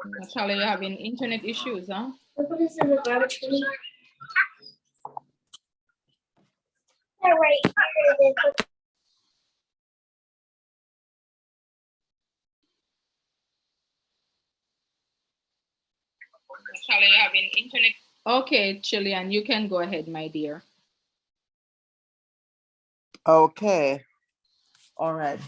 Natalia, you're having internet issues, huh? Put this in the garbage can. Right here. Natalia, you're having internet. Okay, Chilean, you can go ahead, my dear. Okay. All right.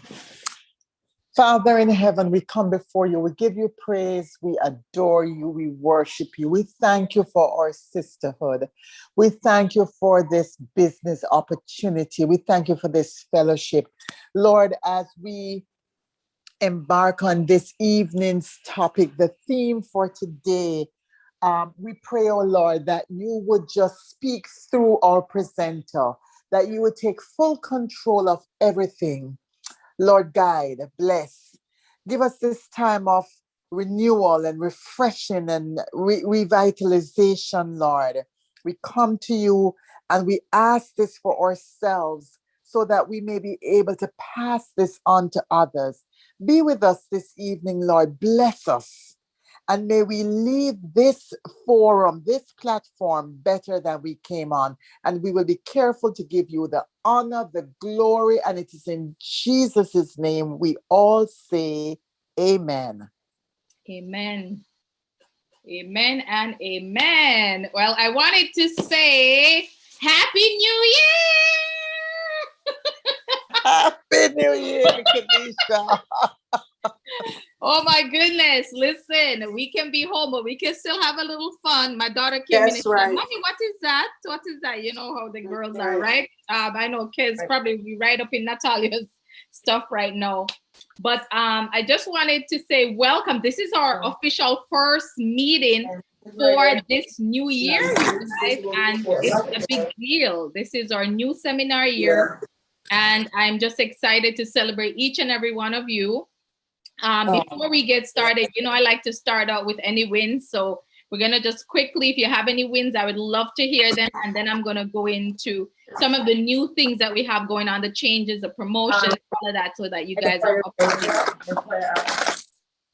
Father in heaven, we come before you. We give you praise. We adore you. We worship you. We thank you for our sisterhood. We thank you for this business opportunity. We thank you for this fellowship. Lord, as we embark on this evening's topic, the theme for today, we pray, oh Lord, that you would just speak through our presenter, that you would take full control of everything. Lord, guide, bless. Give us this time of renewal and refreshing and revitalization, Lord. We come to you and we ask this for ourselves so that we may be able to pass this on to others. Be with us this evening, Lord. Bless us. And may we leave this forum, this platform better than we came on. And we will be careful to give you the honor, the glory, and it is in Jesus' name we all say amen. Amen. Amen and amen. Well, I wanted to say Happy New Year! Happy New Year, Kanisha. Oh my goodness. Listen, we can be home, but we can still have a little fun. My daughter came in and said, Mommy, what is that? What is that? You know how the girls are, right? I know kids probably be right up in Natalia's stuff right now. But I just wanted to say welcome. This is our official first meeting for this new year, you guys, and it's a big deal. This is our new seminar year, and I'm just excited to celebrate each and every one of you. Before we get started, you know, I like to start out with any wins. So we're going to just quickly, if you have any wins, I would love to hear them. And then I'm going to go into some of the new things that we have going on, the changes, the promotions, all of that, so that you guys are up to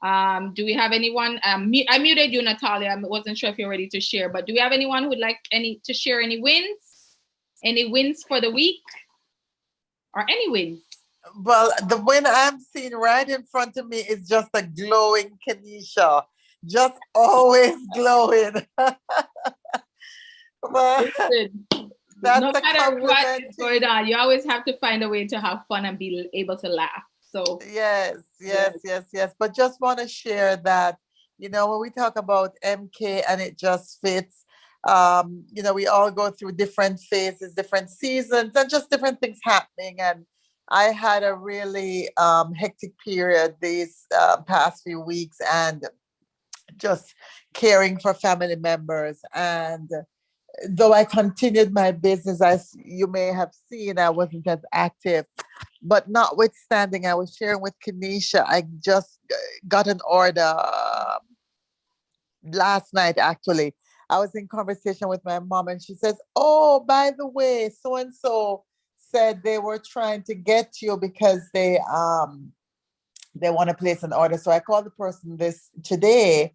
date. Do we have anyone? I muted you, Natalia. I wasn't sure if you're ready to share, but do we have anyone who would like to share any wins? Any wins for the week? Or any wins? Well, the win I'm seeing right in front of me is just a glowing Kanisha. Just always glowing. Well, that's no a matter what is going on, you always have to find a way to have fun and be able to laugh. So yes. But just want to share that, you know, when we talk about MK and it just fits, you know, we all go through different phases, different seasons, and just different things happening. And I had a really hectic period these past few weeks, and just caring for family members. And though I continued my business, as you may have seen, I wasn't as active. But notwithstanding, I was sharing with Kenesha, I just got an order last night, actually. I was in conversation with my mom, and she says, "Oh, by the way, so and so said they were trying to get you because they want to place an order." So I called the person this today,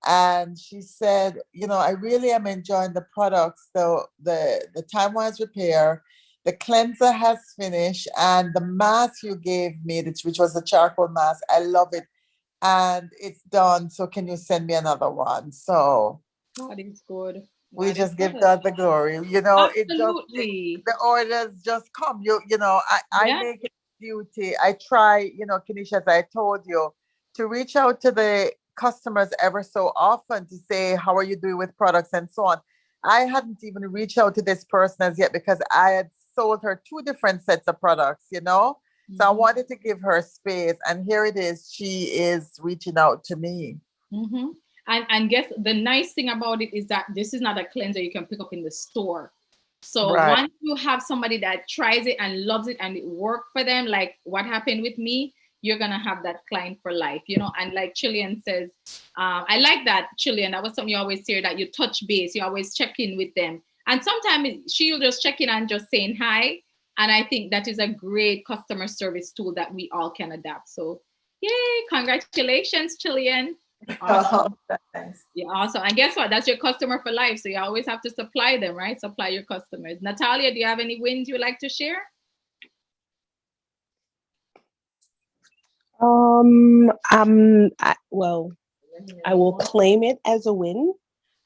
and she said, "You know, I really am enjoying the products. So the time wise repair, the cleanser has finished, and the mask you gave me, which was a charcoal mask, I love it, and it's done. So can you send me another one?" So God is good. we just give God the glory. You know, the orders just come. You know, I make it a duty. I try, you know, Kenesha, as I told you, to reach out to the customers ever so often to say, how are you doing with products and so on. I hadn't even reached out to this person as yet because I had sold her 2 different sets of products, you know. Mm-hmm. So I wanted to give her space, and here it is. She is reaching out to me. Mm-hmm. And guess the nice thing about it is that this is not a cleanser you can pick up in the store. So once you have somebody that tries it and loves it and it worked for them, like what happened with me, you're going to have that client for life, you know. And like Chilean says, I like that, Chilean. That was something you always hear, that you touch base, you always check in with them. And sometimes she'll just check in and just saying hi. And I think that is a great customer service tool that we all can adapt. So yay, congratulations, Chilean. Awesome. Thanks. Yeah, awesome. And guess what? That's your customer for life. So you always have to supply them, right? Supply your customers. Natalia, do you have any wins you'd like to share? I will claim it as a win.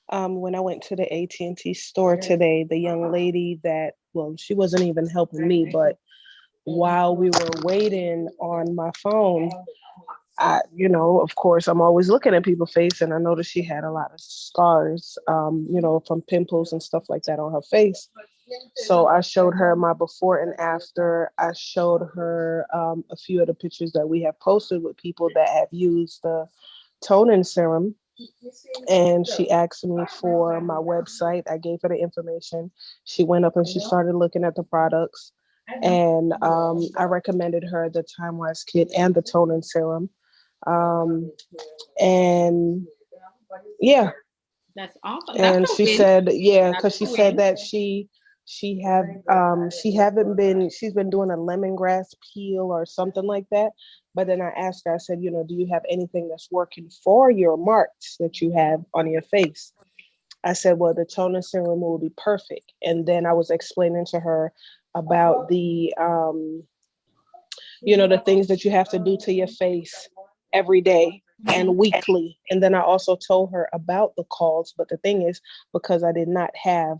When I went to the AT&T store today, the young lady that, well, she wasn't even helping me, but while we were waiting on my phone, of course, I'm always looking at people's face, and I noticed she had a lot of scars, from pimples and stuff like that on her face. So I showed her my before and after. I showed her a few of the pictures that we have posted with people that have used the toning serum. And she asked me for my website. I gave her the information. She went up and she started looking at the products. And I recommended her the Time Wise kit and the toning serum. And yeah. That's awesome. And she said, because she said that she's been doing a lemongrass peel or something like that. But then I asked her, I said, do you have anything that's working for your marks that you have on your face? I said, well, the toner serum will be perfect. And then I was explaining to her about the the things that you have to do to your face every day and weekly. And then I also told her about the calls. But the thing is, because I did not have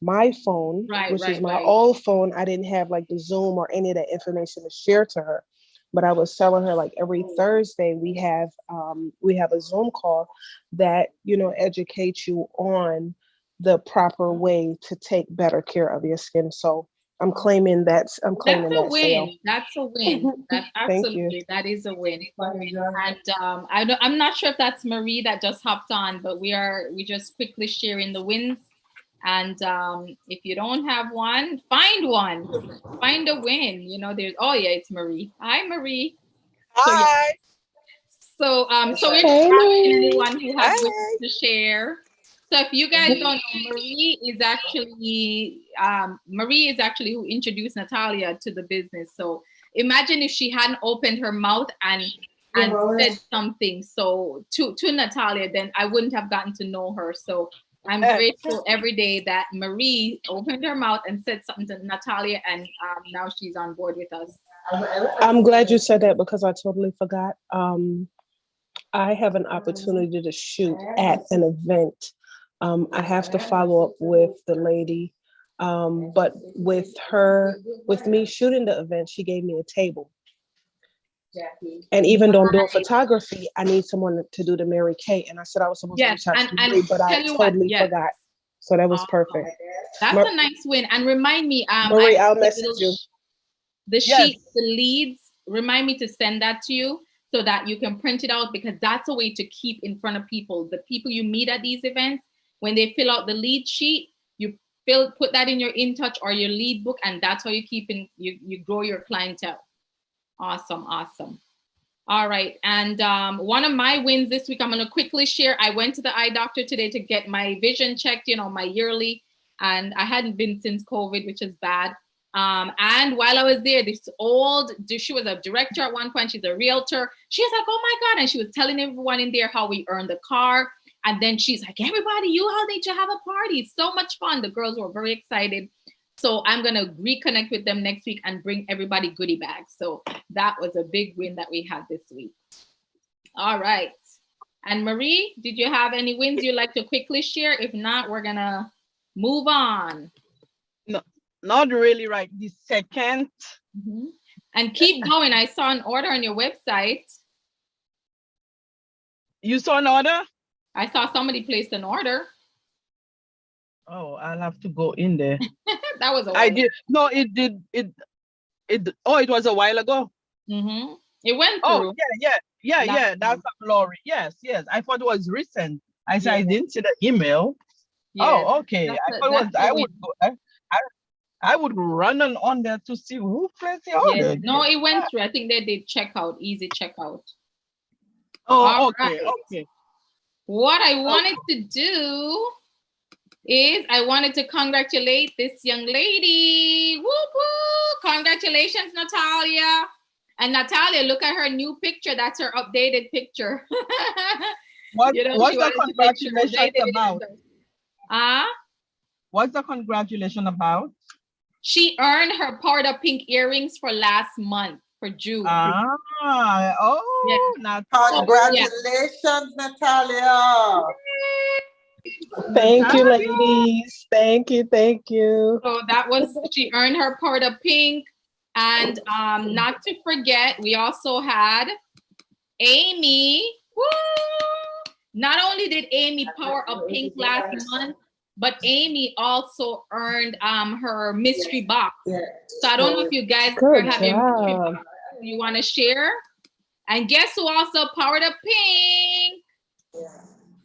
my phone, which is my old phone, I didn't have like the Zoom or any of that information to share to her. But I was telling her, like, every Thursday we have a Zoom call that educates you on the proper way to take better care of your skin. So I'm claiming that win. Sale. That's a win. That's absolutely, that is a win. And I'm not sure if that's Marie that just hopped on, but we just quickly sharing the wins. And if you don't have one, find a win. It's Marie. Hi, Marie. Hi. So we're asking anyone who has wins to share. So if you guys don't know, Marie is actually who introduced Natalia to the business. So imagine if she hadn't opened her mouth and said something to Natalia, then I wouldn't have gotten to know her. So I'm grateful every day that Marie opened her mouth and said something to Natalia, and now she's on board with us. I'm glad you said that because I totally forgot. I have an opportunity to shoot at an event. I have to follow up with the lady, but with me shooting the event, she gave me a table. And even though I'm doing photography, I need someone to do the Mary Kay. And I said I was supposed to reach out to Mary, but I totally forgot. So that was perfect. That's a nice win. And remind me, Marie, I'll message you. The sheets, the leads, remind me to send that to you so that you can print it out, because that's a way to keep in front of people. The people you meet at these events, when they fill out the lead sheet, you put that in your InTouch or your lead book, and that's how you you grow your clientele. Awesome. All right. And one of my wins this week, I'm going to quickly share. I went to the eye doctor today to get my vision checked, my yearly, and I hadn't been since COVID, which is bad. And while I was there, she was a director at one point. She's a realtor. She was like, oh my God. And she was telling everyone in there how we earned the car. And then she's like, everybody, you all need to have a party. It's so much fun. The girls were very excited. So I'm going to reconnect with them next week and bring everybody goodie bags. So that was a big win that we had this week. All right. And Marie, did you have any wins you'd like to quickly share? If not, we're going to move on. No, not really right this second. Mm-hmm. And keep going. I saw an order on your website. You saw an order? I saw somebody placed an order. Oh, I'll have to go in there. That was a while I did. No, it did. It was a while ago. Mm-hmm. It went through. Oh, yeah. That's Lori. Yes. I thought it was recent. I didn't see the email. Yeah, oh, okay. I would run on there to see who placed the order. No, it went through. I think they did checkout, easy checkout. Oh, okay. Okay. What I wanted to do is I wanted to congratulate this young lady. Woo woo! Congratulations, Natalia. And Natalia, look at her new picture. That's her updated picture. What's the congratulations about? What's the congratulation about? She earned her part of pink earrings for last month, for June. Yeah. Congratulations, Natalia. Thank you, ladies. Thank you. So that was, she earned her part of pink. And not to forget, we also had Amy. Woo! Not only did Amy power up pink last month, but Amy also earned her mystery box. So I don't know if you guys are having mystery box you want to share. And guess who also powered up pink?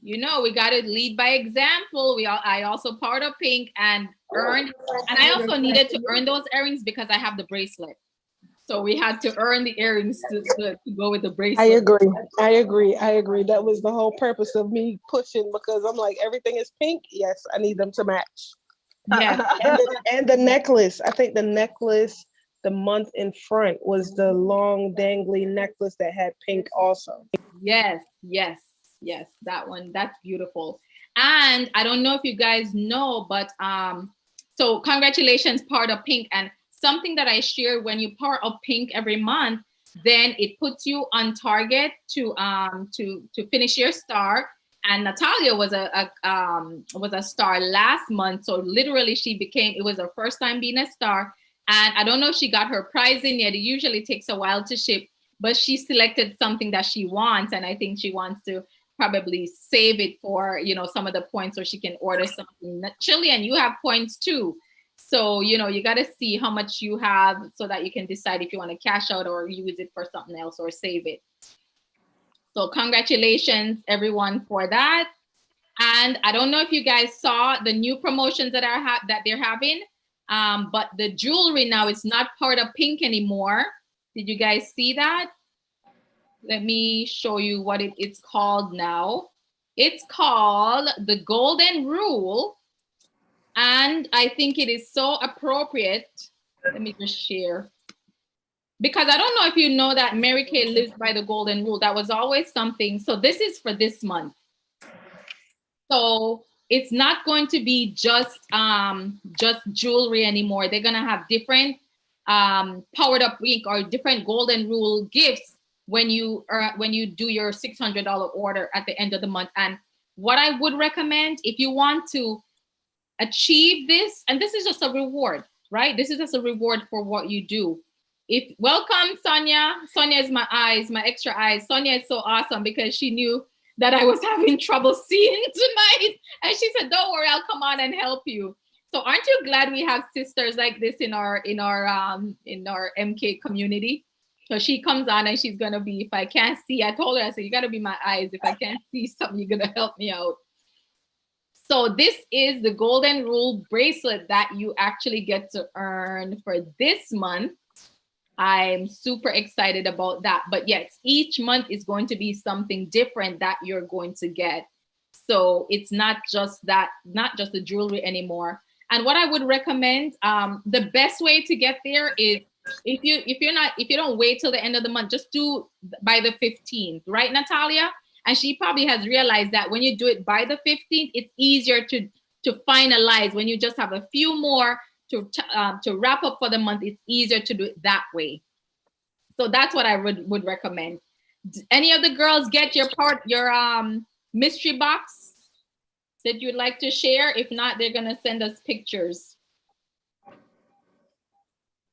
You know, we got to lead by example. I also powered up pink and earned, and I also needed to earn those earrings because I have the bracelet. So we had to earn the earrings to go with the bracelet. I agree. That was the whole purpose of me pushing, because I'm like, everything is pink. Yes, I need them to match. Yeah. and the necklace. I think the necklace, the month in front was the long dangly necklace that had pink also. Yes, that one. That's beautiful. And I don't know if you guys know, but so congratulations, part of pink. And something that I share, when you power up pink every month, then it puts you on target to finish your star. And Natalia was a star last month, so literally it was her first time being a star. And I don't know if she got her prize in yet. It usually takes a while to ship, but she selected something that she wants, and I think she wants to probably save it for, you know, some of the points, so she can order something. Chilean, you have points too. So, you know, you got to see how much you have so that you can decide if you want to cash out or use it for something else or save it. So congratulations, everyone, for that. And I don't know if you guys saw the new promotions that they're having, but the jewelry now is not part of pink anymore. Did you guys see that? Let me show you what it's called now. It's called the Golden Rule. And I think it is so appropriate. Let me just share. Because I don't know if you know that Mary Kay lives by the Golden Rule. That was always something. So this is for this month. So it's not going to be just jewelry anymore. They're gonna have different powered up week or different Golden Rule gifts when you do your $600 order at the end of the month. And what I would recommend, if you want to achieve this, and this is just a reward, right? This is just a reward for what you do. Welcome, Sonia. Sonia is my eyes, my extra eyes. Sonia is so awesome because she knew that I was having trouble seeing tonight. And she said, don't worry, I'll come on and help you. So aren't you glad we have sisters like this in our MK community? So she comes on and she's gonna be, if I can't see, I told her, I said, you gotta be my eyes. If I can't see something, you're gonna help me out. So this is the Golden Rule bracelet that you actually get to earn for this month. I'm super excited about that. But yes, each month is going to be something different that you're going to get. So it's not just the jewelry anymore. And what I would recommend, the best way to get there is if you don't wait till the end of the month, just do by the 15th, right, Natalia? And she probably has realized that when you do it by the 15th, it's easier to finalize. When you just have a few more to wrap up for the month, it's easier to do it that way. So that's what I would recommend. Any of the girls get your mystery box that you'd like to share? If not, they're gonna send us pictures.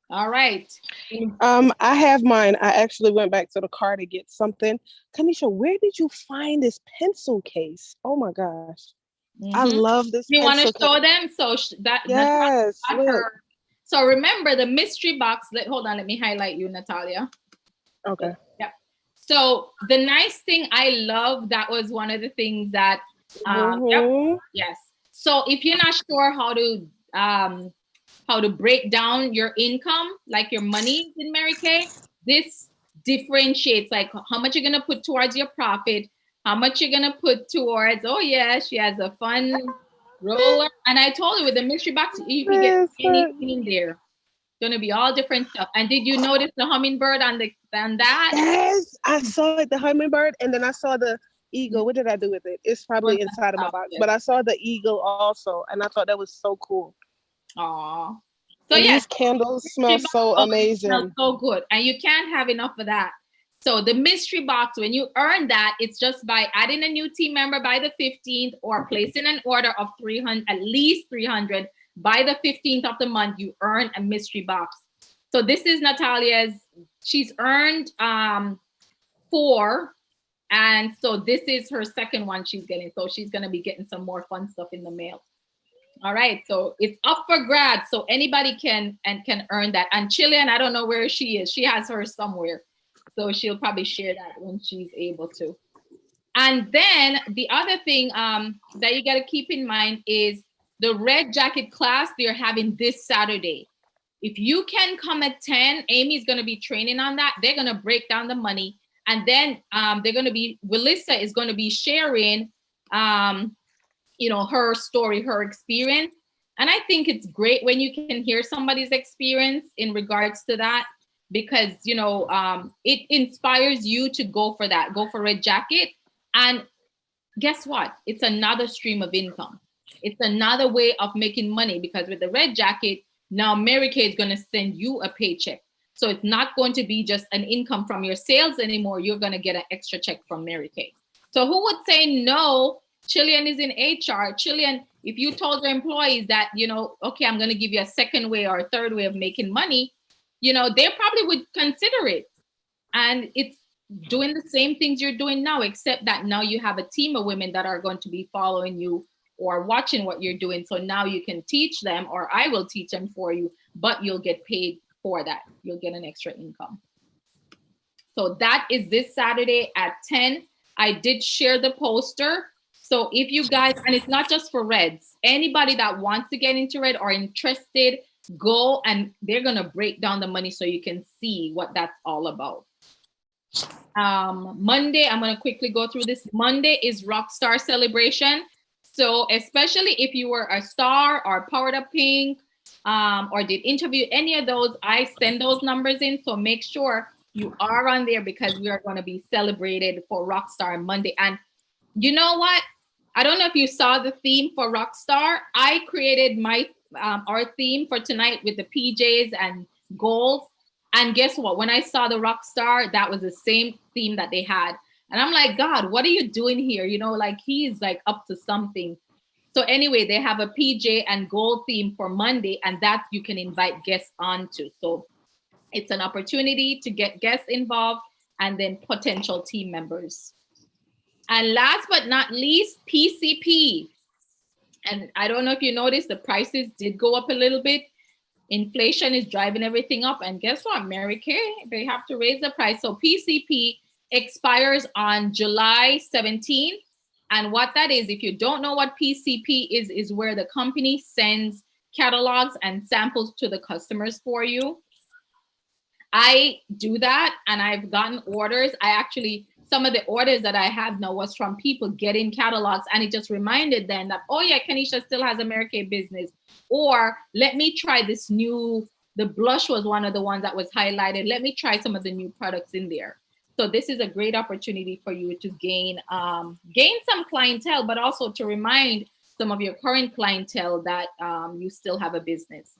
All right. I have mine. I actually went back to the car to get something. Tanisha, where did you find this pencil case? Oh my gosh. Mm-hmm. I love this. You want to show them? So yes. So remember the mystery box. Hold on, let me highlight you, Natalia. Okay. Yeah. So the nice thing I love, that was one of the things that yep, yes. So if you're not sure how to break down your income, like your money in Mary Kay, this differentiates like how much you're gonna put towards your profit, how much you're gonna put towards, oh yeah, she has a fun roller. And I told you with the mystery box, you can get anything in there. Gonna be all different stuff. And did you notice the hummingbird on that? Yes, I saw it, the hummingbird, and then I saw the eagle. What did I do with it? It's probably inside of my box, but I saw the eagle also, and I thought that was so cool. Aw. So these candles smell so amazing. Smell so good, and you can't have enough of that. So the mystery box, when you earn that, it's just by adding a new team member by the 15th or placing an order of 300, at least 300 by the 15th of the month, you earn a mystery box. So this is Natalia's, she's earned 4. And so this is her second one she's getting. So she's gonna be getting some more fun stuff in the mail. All right, so it's up for grabs. So anybody can earn that. And Chilean, I don't know where she is. She has hers somewhere. So she'll probably share that when she's able to. And then the other thing that you gotta keep in mind is the red jacket class they're having this Saturday. If you can come at 10, Amy's gonna be training on that. They're gonna break down the money. And then they're gonna be, Willissa is gonna be sharing her story, her experience. And I think it's great when you can hear somebody's experience in regards to that, because, it inspires you to go for that, go for red jacket. And guess what? It's another stream of income. It's another way of making money, because with the red jacket, now Mary Kay is going to send you a paycheck. So it's not going to be just an income from your sales anymore. You're going to get an extra check from Mary Kay. So who would say no? Chilean is in HR. Chilean, if you told your employees that, okay, I'm going to give you a second way or a third way of making money, they probably would consider it. And it's doing the same things you're doing now, except that now you have a team of women that are going to be following you or watching what you're doing. So now you can teach them, or I will teach them for you, but you'll get paid for that. You'll get an extra income. So that is this Saturday at 10. I did share the poster. So if you guys, and it's not just for Reds, anybody that wants to get into Red or interested, go, and they're gonna break down the money so you can see what that's all about. Monday, I'm gonna quickly go through this. Monday is Rockstar Celebration. So especially if you were a star or Powered Up Pink, or did interview any of those, I send those numbers in. So make sure you are on there, because we are gonna be celebrated for Rockstar Monday. And you know what? I don't know if you saw the theme for Rockstar. I created my our theme for tonight with the PJs and goals. And guess what? When I saw the Rockstar, that was the same theme that they had. And I'm like, God, what are you doing here? He's like up to something. So anyway, they have a PJ and goal theme for Monday, and that you can invite guests onto. So it's an opportunity to get guests involved and then potential team members. And last but not least, PCP. And I don't know if you noticed, the prices did go up a little bit. Inflation is driving everything up. And guess what, Mary Kay? They have to raise the price. So PCP expires on July 17th. And what that is, if you don't know what PCP is where the company sends catalogs and samples to the customers for you. I do that, and I've gotten orders. Some of the orders that I have now was from people getting catalogs, and it just reminded them that, oh yeah, Kenisha still has a Mary Kay business. Or let me try this new, the blush was one of the ones that was highlighted. Let me try some of the new products in there. So this is a great opportunity for you to gain some clientele, but also to remind some of your current clientele that you still have a business.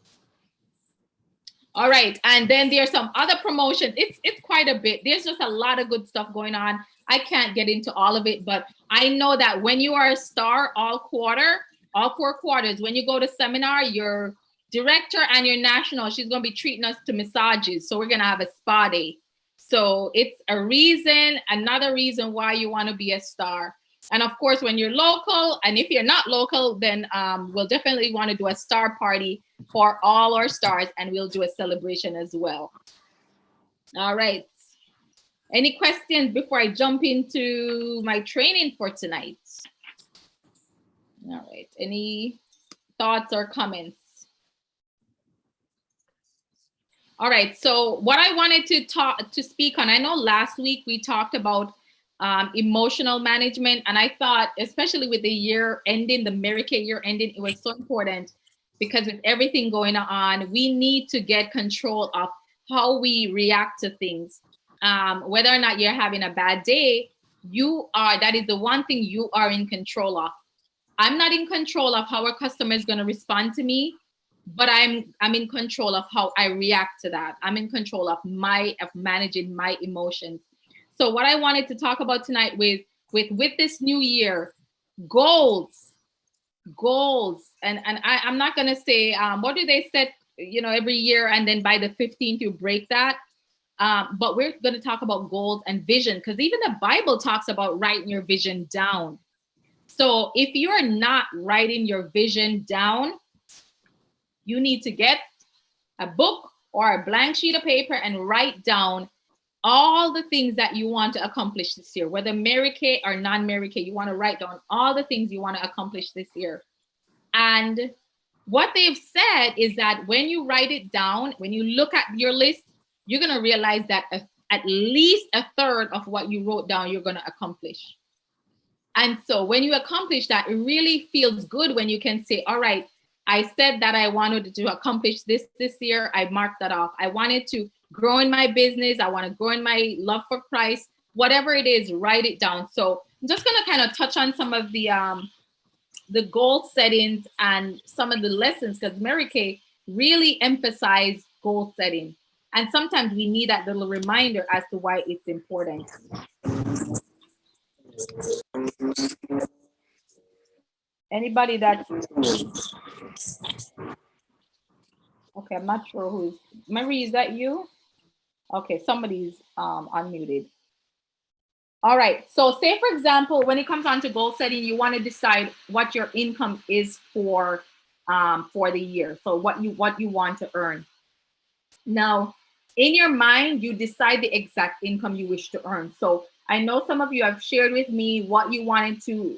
All right, and then there's some other promotions. It's quite a bit. There's just a lot of good stuff going on. I can't get into all of it, but I know that when you are a star all 4 quarters, when you go to seminar, your director and your national, she's gonna be treating us to massages. So we're gonna have a spa day. So it's another reason why you wanna be a star. And of course, when you're local, and if you're not local, then we'll definitely want to do a star party for all our stars, and we'll do a celebration as well. All right. Any questions before I jump into my training for tonight? All right. Any thoughts or comments? All right. So what I wanted to speak on, I know last week we talked about emotional management. And I thought, especially with the year ending, the Mary Kay year ending, it was so important because with everything going on, we need to get control of how we react to things. Whether or not you're having a bad day, that is the one thing you are in control of. I'm not in control of how a customer is going to respond to me, but I'm in control of how I react to that. I'm in control of managing my emotions. So what I wanted to talk about tonight with this new year, goals. And I'm not going to say, what do they set, every year, and then by the 15th you break that. But we're going to talk about goals and vision, because even the Bible talks about writing your vision down. So if you're not writing your vision down, you need to get a book or a blank sheet of paper and write down all the things that you want to accomplish this year, whether Mary Kay or non-Mary Kay. You want to write down all the things you want to accomplish this year. And what they've said is that when you write it down, when you look at your list, you're going to realize that at least a third of what you wrote down, you're going to accomplish. And so when you accomplish that, it really feels good when you can say, all right, I said that I wanted to accomplish this year. I marked that off. I wanted to grow in my business. I want to grow in my love for Christ. Whatever it is, write it down. So I'm just going to kind of touch on some of the goal settings and some of the lessons, because Mary Kay really emphasized goal setting. And sometimes we need that little reminder as to why it's important. Anybody that's okay, I'm not sure who's Mary, is that you? Okay, somebody's unmuted. All right, so say for example, when it comes on to goal setting, you want to decide what your income is for the year. So what you want to earn. Now, in your mind, you decide the exact income you wish to earn. So I know some of you have shared with me what you wanted to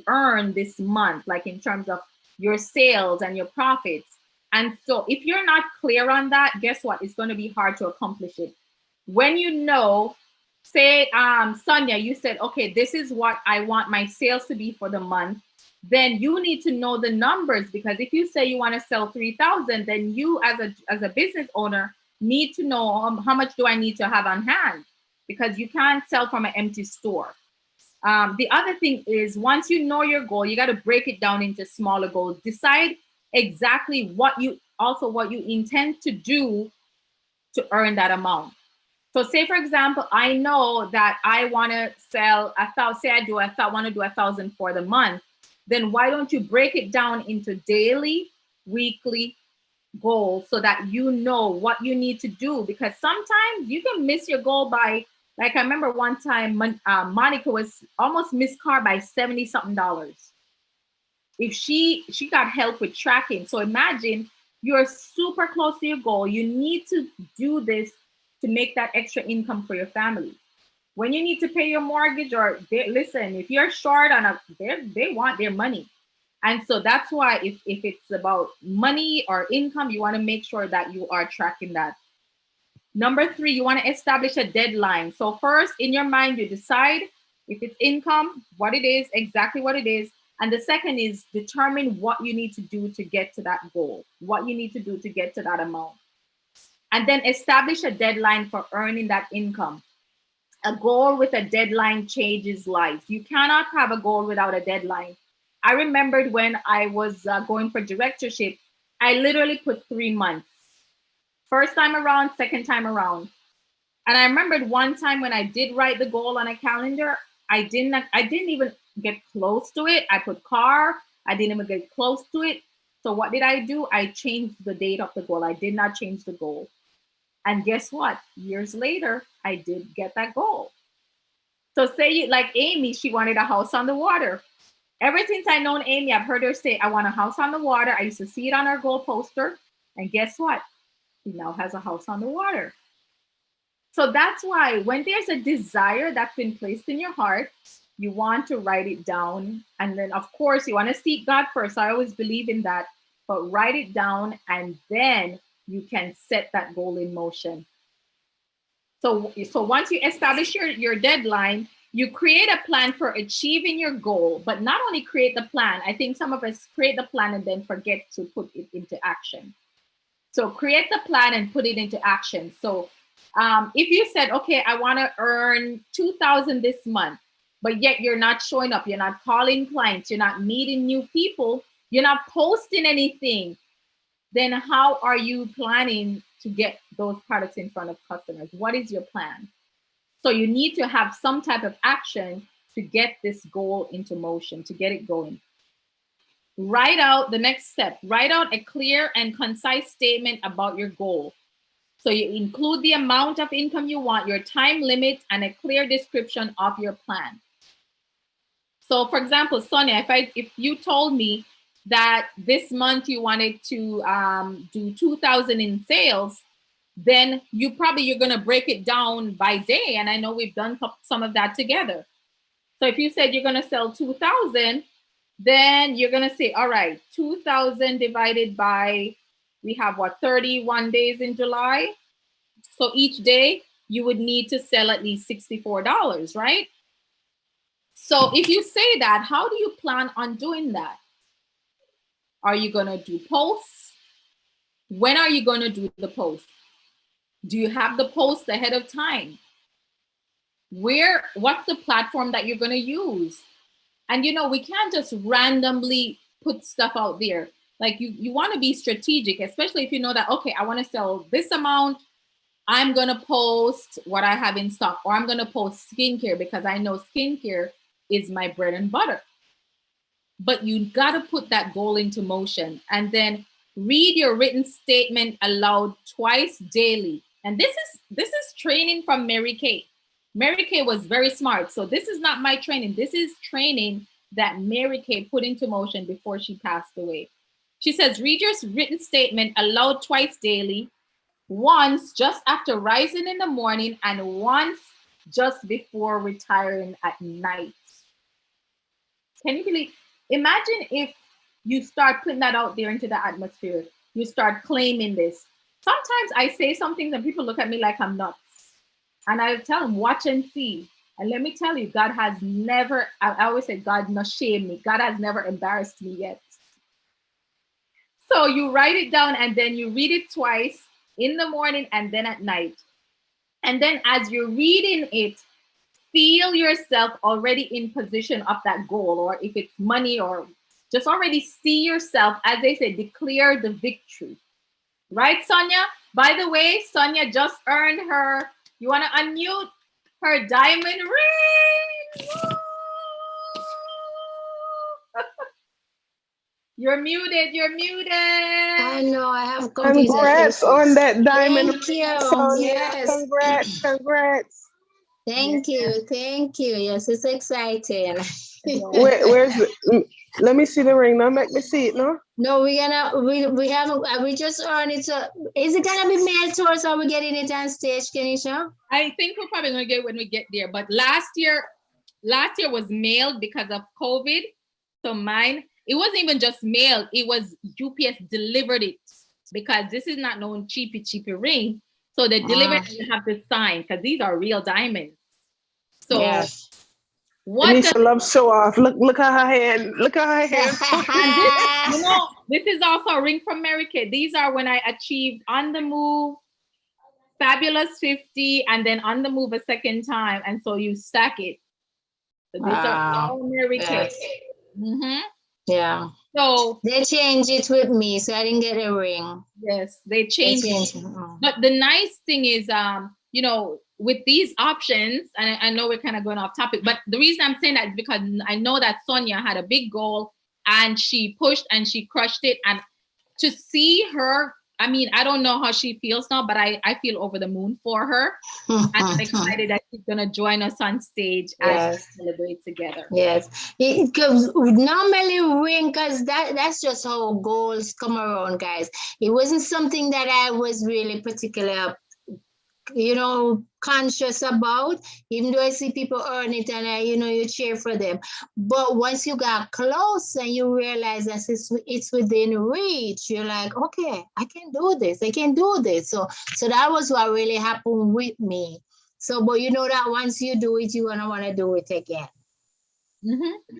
earn this month, like in terms of your sales and your profits. And so if you're not clear on that, guess what? It's going to be hard to accomplish it. When you know, say, Sonia, you said, okay, this is what I want my sales to be for the month. Then you need to know the numbers, because if you say you want to sell 3,000, then you as a business owner need to know how much do I need to have on hand, because you can't sell from an empty store. The other thing is, once you know your goal, you got to break it down into smaller goals. Decide exactly what you intend to do to earn that amount. So say, for example, I know that I want to sell 1,000, say I want to do 1,000 for the month. Then why don't you break it down into daily, weekly goals so that you know what you need to do? Because sometimes you can miss your goal by, like I remember one time, Monica was almost missed car by $70-something. If she got help with tracking. So imagine you're super close to your goal. You need to do this to make that extra income for your family. When you need to pay your mortgage, or listen, if you're short on they want their money. And so that's why if it's about money or income, you want to make sure that you are tracking that. Number 3, you want to establish a deadline. So first, in your mind, you decide if it's income, what it is, exactly what it is. And the second is determine what you need to do to get to that goal, what you need to do to get to that amount. And then establish a deadline for earning that income. A goal with a deadline changes life. You cannot have a goal without a deadline. I remembered when I was going for directorship, I literally put 3 months. First time around, second time around. And I remembered one time when I did write the goal on a calendar, I didn't even get close to it. I put car, I didn't even get close to it. So what did I do? I changed the date of the goal. I did not change the goal. And guess what? Years later, I did get that goal. So say like Amy, she wanted a house on the water. Ever since I known Amy, I've heard her say, I want a house on the water. I used to see it on her goal poster. And guess what? She now has a house on the water. So that's why when there's a desire that's been placed in your heart, you want to write it down. And then, of course, you want to seek God first. I always believe in that. But write it down, and then you can set that goal in motion. So once you establish your deadline, you create a plan for achieving your goal, but not only create the plan. I think some of us create the plan and then forget to put it into action. So create the plan and put it into action. So if you said, okay, I want to earn 2,000 this month, but yet you're not showing up, you're not calling clients, you're not meeting new people, you're not posting anything, then how are you planning to get those products in front of customers? What is your plan? So you need to have some type of action to get this goal into motion, to get it going. Write out the next step. Write out a clear and concise statement about your goal. So you include the amount of income you want, your time limit, and a clear description of your plan. So for example, Sonia, if you told me that this month you wanted to do 2,000 in sales, then you're going to break it down by day. And I know we've done some of that together. So if you said you're going to sell 2,000, then you're going to say, all right, 2,000 divided by, we have what, 31 days in July. So each day you would need to sell at least $64, right? So if you say that, how do you plan on doing that? Are you going to do posts? When are you going to do the post? Do you have the post ahead of time? What's the platform that you're going to use? And we can't just randomly put stuff out there. Like you want to be strategic, especially if you know that, okay, I want to sell this amount. I'm going to post what I have in stock, or I'm going to post skincare because I know skincare is my bread and butter. But you got to put that goal into motion, and then read your written statement aloud twice daily. And this is training from Mary Kay. Mary Kay was very smart. So this is not my training. This is training that Mary Kay put into motion before she passed away. She says, read your written statement aloud twice daily, once just after rising in the morning and once just before retiring at night. Can you believe? Imagine if you start putting that out there into the atmosphere. You start claiming this. Sometimes I say something and people look at me like I'm nuts. And I tell them, watch and see. And let me tell you, God has never, I always say, God not shame me. God has never embarrassed me yet. So you write it down and then you read it twice, in the morning and then at night. And then as you're reading it, feel yourself already in position of that goal, or if it's money, or just already see yourself, as they say, declare the victory. Right, Sonia? By the way, Sonia just earned her, you want to unmute, her diamond ring. You're muted. I know, I have computer Congrats issues. on that diamond. Thank you. Sonia. Yes. Congrats. Thank you. Yes, it's exciting. Where's the, let me see the ring. Now make me see it, no? No, we just earned it. So is it gonna be mailed to us, or we getting it on stage, Kenisha? I think we're probably gonna get it when we get there. But last year was mailed because of COVID. So mine, it wasn't even just mailed, it was UPS delivered it, because this is not no cheapy ring. So they delivered it, you have to sign, because these are real diamonds. So yes. Anisha loves show off. Look at her hand. Look at her hand. This is also a ring from Mary Kay. These are when I achieved On the Move, Fabulous 50, and then On the Move a second time. And so you stack it. So these are all Mary Kay. Mm-hmm. Yeah. So they changed it with me, so I didn't get a ring. Yes, they changed it. But the nice thing is, with these options, and I know we're kind of going off topic, but the reason I'm saying that is because I know that Sonia had a big goal and she pushed and she crushed it. And to see her, I mean, I don't know how she feels now, but I feel over the moon for her. And I'm excited that she's going to join us on stage as we celebrate together. Yes. Because normally ring, because that's just how goals come around, guys. It wasn't something that I was really particular, conscious about, even though I see people earn it and you cheer for them. But once you got close and you realize that it's within reach, you're like, okay, I can do this. So that was what really happened with me. So, but you know that once you do it, you're gonna want to do it again.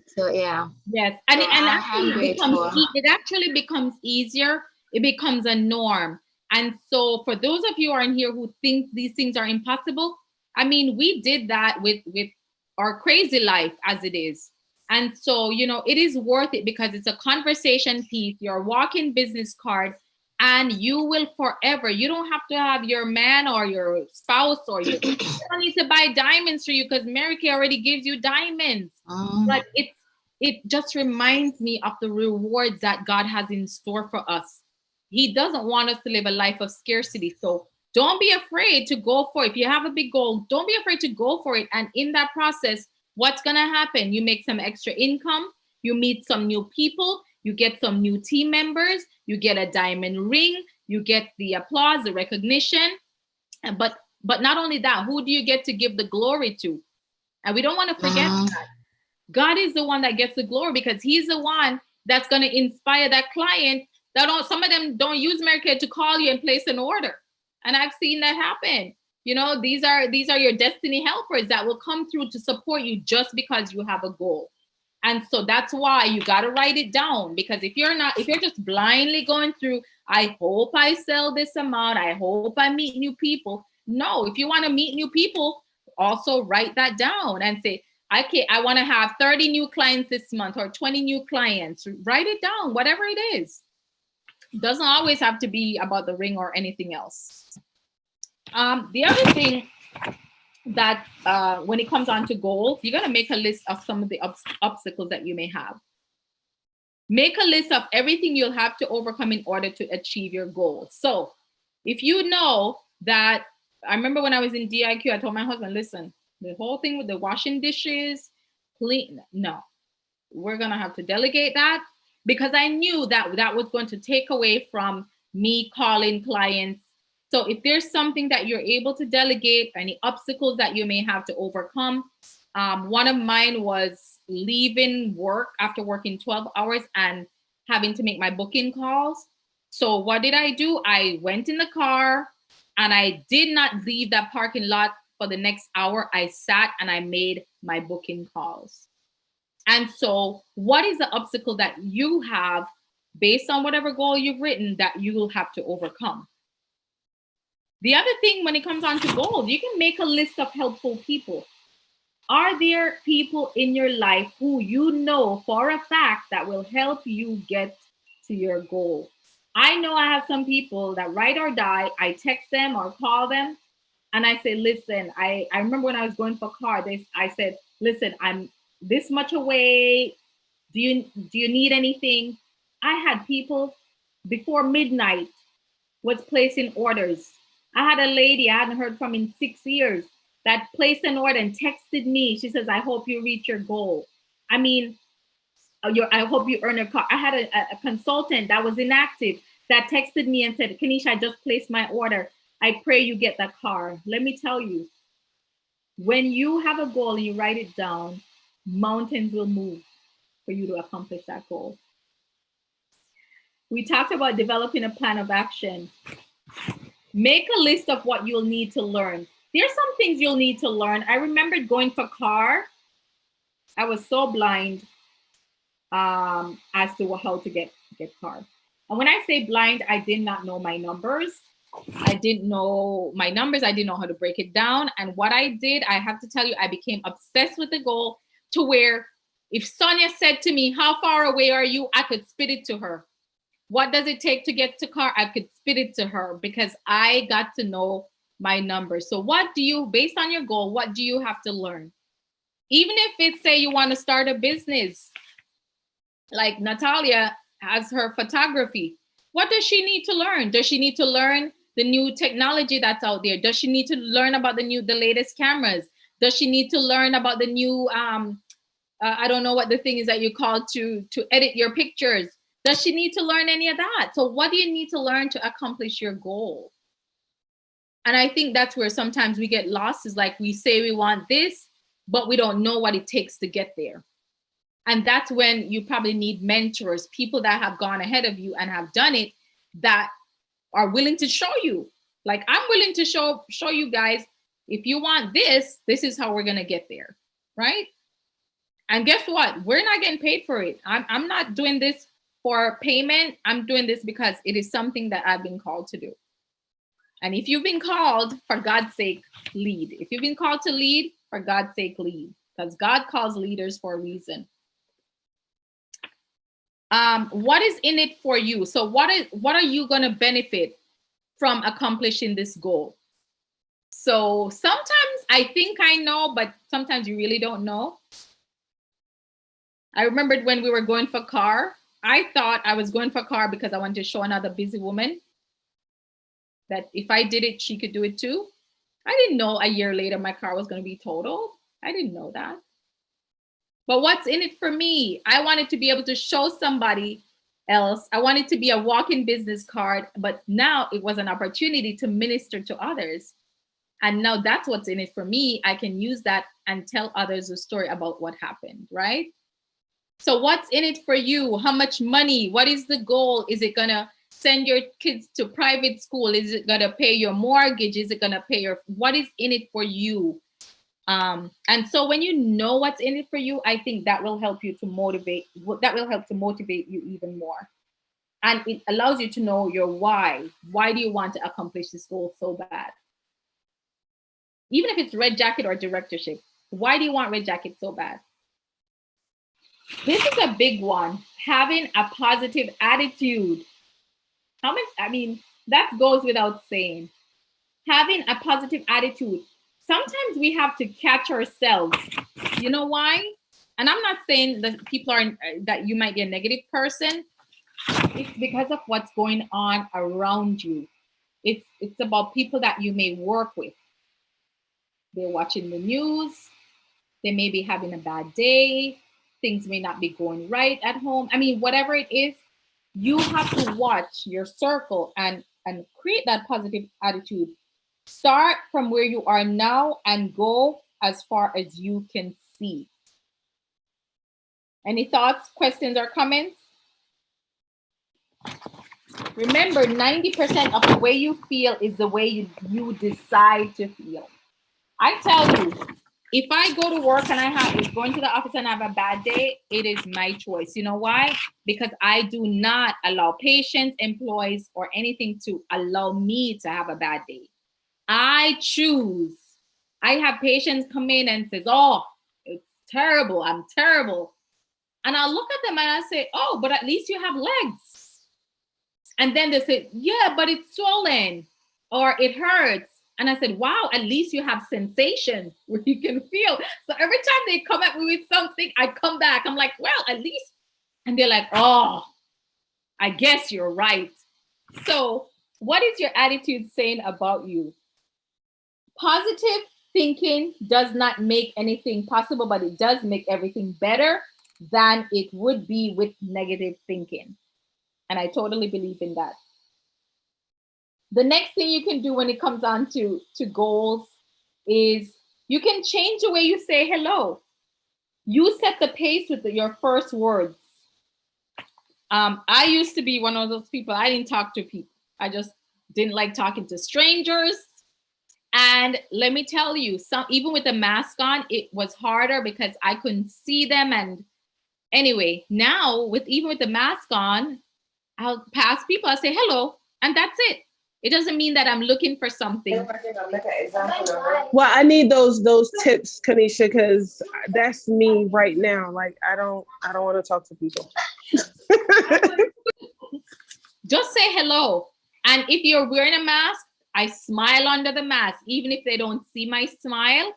So yeah. Yes, and So it actually becomes easier. It becomes a norm. And so for those of you who are in here who think these things are impossible, I mean, we did that with our crazy life as it is. And so, you know, it is worth it because it's a conversation piece, your walk-in business card, and you will forever. You don't have to have your man or your spouse or you don't need to buy diamonds for you because Mary Kay already gives you diamonds. But it just reminds me of the rewards that God has in store for us. He doesn't want us to live a life of scarcity. So don't be afraid to go for it. If you have a big goal, don't be afraid to go for it. And in that process, what's going to happen? You make some extra income. You meet some new people. You get some new team members. You get a diamond ring. You get the applause, the recognition. But not only that, who do you get to give the glory to? And we don't want to forget that. God is the one that gets the glory because he's the one that's going to inspire that client. Some of them don't use Mary Kay to call you and place an order. And I've seen that happen. You know, these are your destiny helpers that will come through to support you just because you have a goal. And so that's why you got to write it down, because if you're just blindly going through, I hope I sell this amount, I hope I meet new people. No, if you want to meet new people, also write that down and say, I want to have 30 new clients this month or 20 new clients. Write it down, whatever it is. It doesn't always have to be about the ring or anything else. The other thing that when it comes on to goals, you're going to make a list of some of the obstacles that you may have. Make a list of everything you'll have to overcome in order to achieve your goal. So if you know that, I remember when I was in DIQ, I told my husband, listen, the whole thing with the washing dishes, clean, no, we're going to have to delegate that, because I knew that was going to take away from me calling clients. So if there's something that you're able to delegate, any obstacles that you may have to overcome, one of mine was leaving work after working 12 hours and having to make my booking calls. So what did I do? I went in the car and I did not leave that parking lot for the next hour. I sat and I made my booking calls. And so what is the obstacle that you have based on whatever goal you've written that you will have to overcome? The other thing when it comes on to goals, you can make a list of helpful people. Are there people in your life who you know for a fact that will help you get to your goal? I know I have some people that ride or die. I text them or call them and I say, listen, I remember when I was going for car, I said, listen, I'm this much away. Do you need anything? I had people before midnight was placing orders. I had a lady I hadn't heard from in 6 years that placed an order and texted me. She says, I hope you reach your goal. I mean, I hope you earn a car. I had a consultant that was inactive that texted me and said, Kanisha, I just placed my order. I pray you get that car. Let me tell you, when you have a goal and you write it down, mountains will move for you to accomplish that goal. We talked about developing a plan of action. Make a list of what you'll need to learn. There's some things you'll need to learn. I remembered going for car. I was so blind as to how to get car. And when I say blind, I did not know my numbers. I didn't know my numbers. I didn't know how to break it down. And what I did, I have to tell you, I became obsessed with the goal to where if Sonia said to me, how far away are you? I could spit it to her. What does it take to get to car? I could spit it to her because I got to know my numbers. So based on your goal, what do you have to learn? Even if it's, say, you want to start a business, like Natalia has her photography. What does she need to learn? Does she need to learn the new technology that's out there? Does she need to learn about the latest cameras? Does she need to learn about the new, I don't know what the thing is that you call to edit your pictures? Does she need to learn any of that? So what do you need to learn to accomplish your goal? And I think that's where sometimes we get lost, is like we say we want this, but we don't know what it takes to get there. And that's when you probably need mentors, people that have gone ahead of you and have done it, that are willing to show you. Like I'm willing to show you guys If you want this, this is how we're going to get there, right? And guess what? We're not getting paid for it. I'm not doing this for payment. I'm doing this because it is something that I've been called to do. And if you've been called, for God's sake, lead. If you've been called to lead, for God's sake, lead. Because God calls leaders for a reason. What is in it for you? So what are you going to benefit from accomplishing this goal? So sometimes I think I know, but sometimes you really don't know. I remembered when we were going for car, I thought I was going for car because I wanted to show another busy woman that if I did it, she could do it too. I didn't know a year later my car was going to be totaled. I didn't know that. But what's in it for me? I wanted to be able to show somebody else. I wanted to be a walking business card, but now it was an opportunity to minister to others. And now that's what's in it for me. I can use that and tell others a story about what happened, right? So what's in it for you? How much money? What is the goal? Is it gonna send your kids to private school? Is it gonna pay your mortgage? Is it gonna pay your, what is in it for you? And so when you know what's in it for you, I think that will help you to motivate, that will help to motivate you even more. And it allows you to know your why. Why do you want to accomplish this goal so bad? Even if it's red jacket or directorship, why do you want red jacket so bad? This is a big one. Having a positive attitude. How much, I mean, that goes without saying. Having a positive attitude. Sometimes we have to catch ourselves. You know why? And I'm not saying that people are, that you might be a negative person. It's because of what's going on around you. It's about people that you may work with. They're watching the news. They may be having a bad day. Things may not be going right at home. I mean, whatever it is, you have to watch your circle and create that positive attitude. Start from where you are now and go as far as you can see. Any thoughts, questions, or comments? Remember, 90% of the way you feel is the way you decide to feel. I tell you, if I go to work and going to the office and I have a bad day, it is my choice. You know why? Because I do not allow patients, employees, or anything to allow me to have a bad day. I choose. I have patients come in and says, oh, it's terrible. I'm terrible. And I look at them and I say, oh, but at least you have legs. And then they say, yeah, but it's swollen or it hurts. And I said, wow, at least you have sensation where you can feel. So every time they come at me with something, I come back. I'm like, well, at least. And they're like, oh, I guess you're right. So what is your attitude saying about you? Positive thinking does not make anything possible, but it does make everything better than it would be with negative thinking. And I totally believe in that. The next thing you can do when it comes on to goals is you can change the way you say hello. You set the pace with your first words. I used to be one of those people, I didn't talk to people. I just didn't like talking to strangers. And let me tell you, even with the mask on, it was harder because I couldn't see them. And anyway, now even with the mask on, I'll pass people, I'll say hello, and that's it. It doesn't mean that I'm looking for something. Well, I need those tips, Kanisha, because that's me right now. Like I don't want to talk to people. Just say hello. And if you're wearing a mask, I smile under the mask, even if they don't see my smile.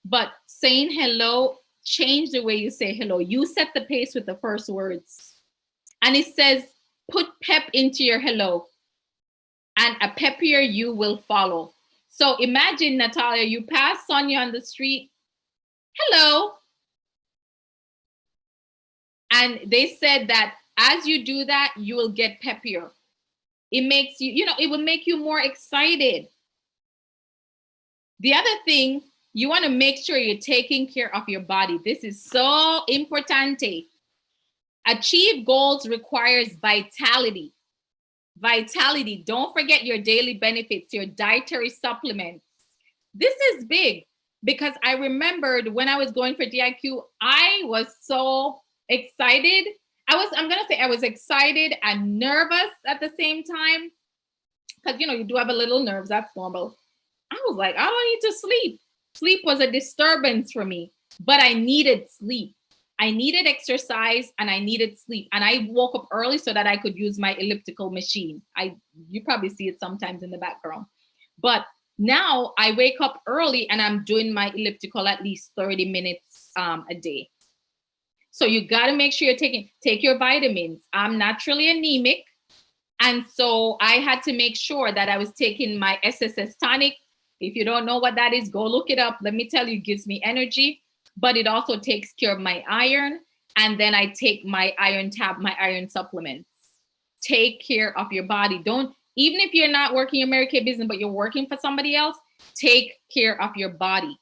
But saying hello, change the way you say hello. You set the pace with the first words. And it says, put pep into your hello. And a peppier you will follow. So imagine, Natalia, you pass Sonia on the street. Hello. And they said that as you do that, you will get peppier. It makes you, it will make you more excited. The other thing, you want to make sure you're taking care of your body. This is so important. Achieve goals requires vitality. Vitality. Don't forget your daily benefits, your dietary supplements. This is big because I remembered when I was going for DIQ, I was so excited. I was excited and nervous at the same time because, you do have a little nerves. That's normal. I was like, I don't need to sleep. Sleep was a disturbance for me, but I needed sleep. I needed exercise and I needed sleep. And I woke up early so that I could use my elliptical machine. You probably see it sometimes in the background. But now I wake up early and I'm doing my elliptical at least 30 minutes a day. So you got to make sure take your vitamins. I'm naturally anemic. And so I had to make sure that I was taking my SSS tonic. If you don't know what that is, go look it up. Let me tell you, it gives me energy, but it also takes care of my iron. And then I take my iron supplements. Take care of your body. Even if you're not working your Mary Kay business, but you're working for somebody else, take care of your body.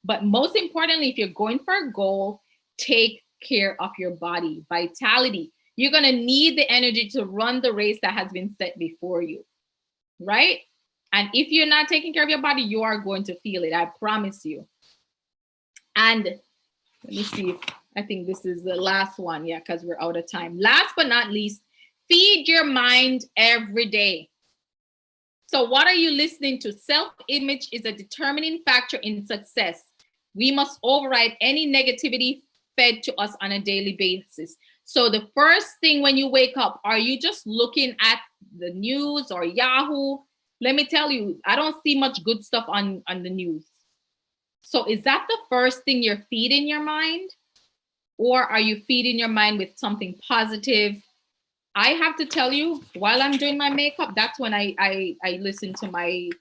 But most importantly, if you're going for a goal, take care of your body. Vitality. You're going to need the energy to run the race that has been set before you, right? And if you're not taking care of your body, you are going to feel it. I promise you. And let me see. I think this is the last one. Yeah, because we're out of time. Last but not least, feed your mind every day. So what are you listening to? Self-image is a determining factor in success. We must override any negativity fed to us on a daily basis. So the first thing when you wake up, are you just looking at the news or Yahoo? Let me tell you, I don't see much good stuff on the news. So is that the first thing you're feeding your mind? Or are you feeding your mind with something positive? I have to tell you, while I'm doing my makeup, that's when I listen to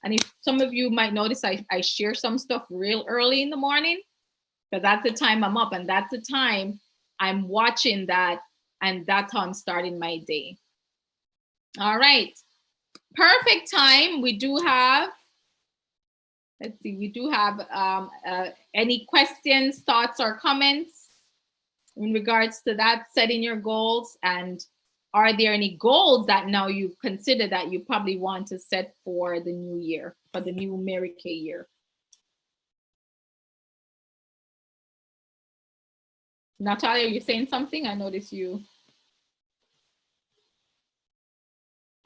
and if some of you might notice, I share some stuff real early in the morning, because that's the time I'm up and that's the time I'm watching that, and that's how I'm starting my day. All right, perfect time. We do have, let's see, we do have any questions, thoughts, or comments in regards to that, setting your goals? And are there any goals that now you consider that you probably want to set for the new year, for the new Mary Kay year? Natalia, you're saying something? I noticed you.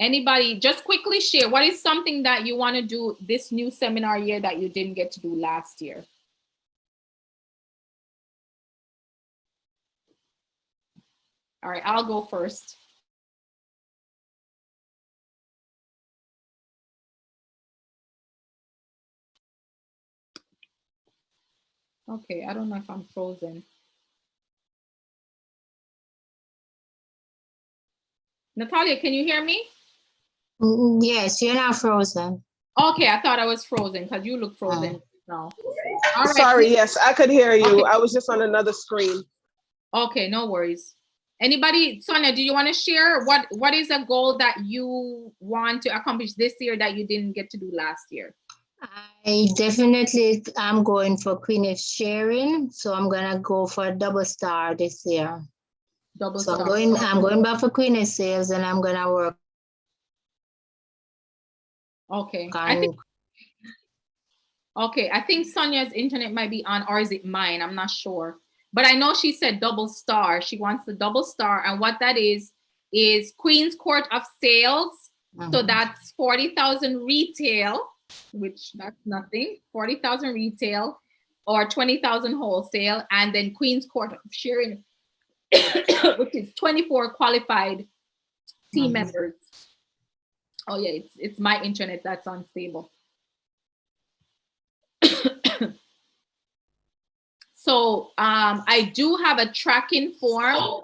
Anybody, just quickly share, what is something that you want to do this new seminar year that you didn't get to do last year? All right, I'll go first. Okay, I don't know if I'm frozen. Natalia, can you hear me? Yes, you're not frozen. Okay, I thought I was frozen because you look frozen now. All right. Sorry, yes, I could hear you. Okay. I was just on another screen. Okay, no worries. Anybody, Sonia, do you want to share what is a goal that you want to accomplish this year that you didn't get to do last year? I definitely am going for Queen of Sharing, so I'm gonna go for a double star this year. Double star. I'm going back for Queen of Sales, and I'm gonna work. Okay. I think Sonia's internet might be on, or is it mine? I'm not sure. But I know she said double star. She wants the double star. And what that is Queen's Court of Sales. So that's 40,000 retail, which that's nothing. 40,000 retail or 20,000 wholesale. And then Queen's Court of Sharing, which is 24 qualified team members. Oh yeah, it's my internet that's unstable. So I do have a tracking form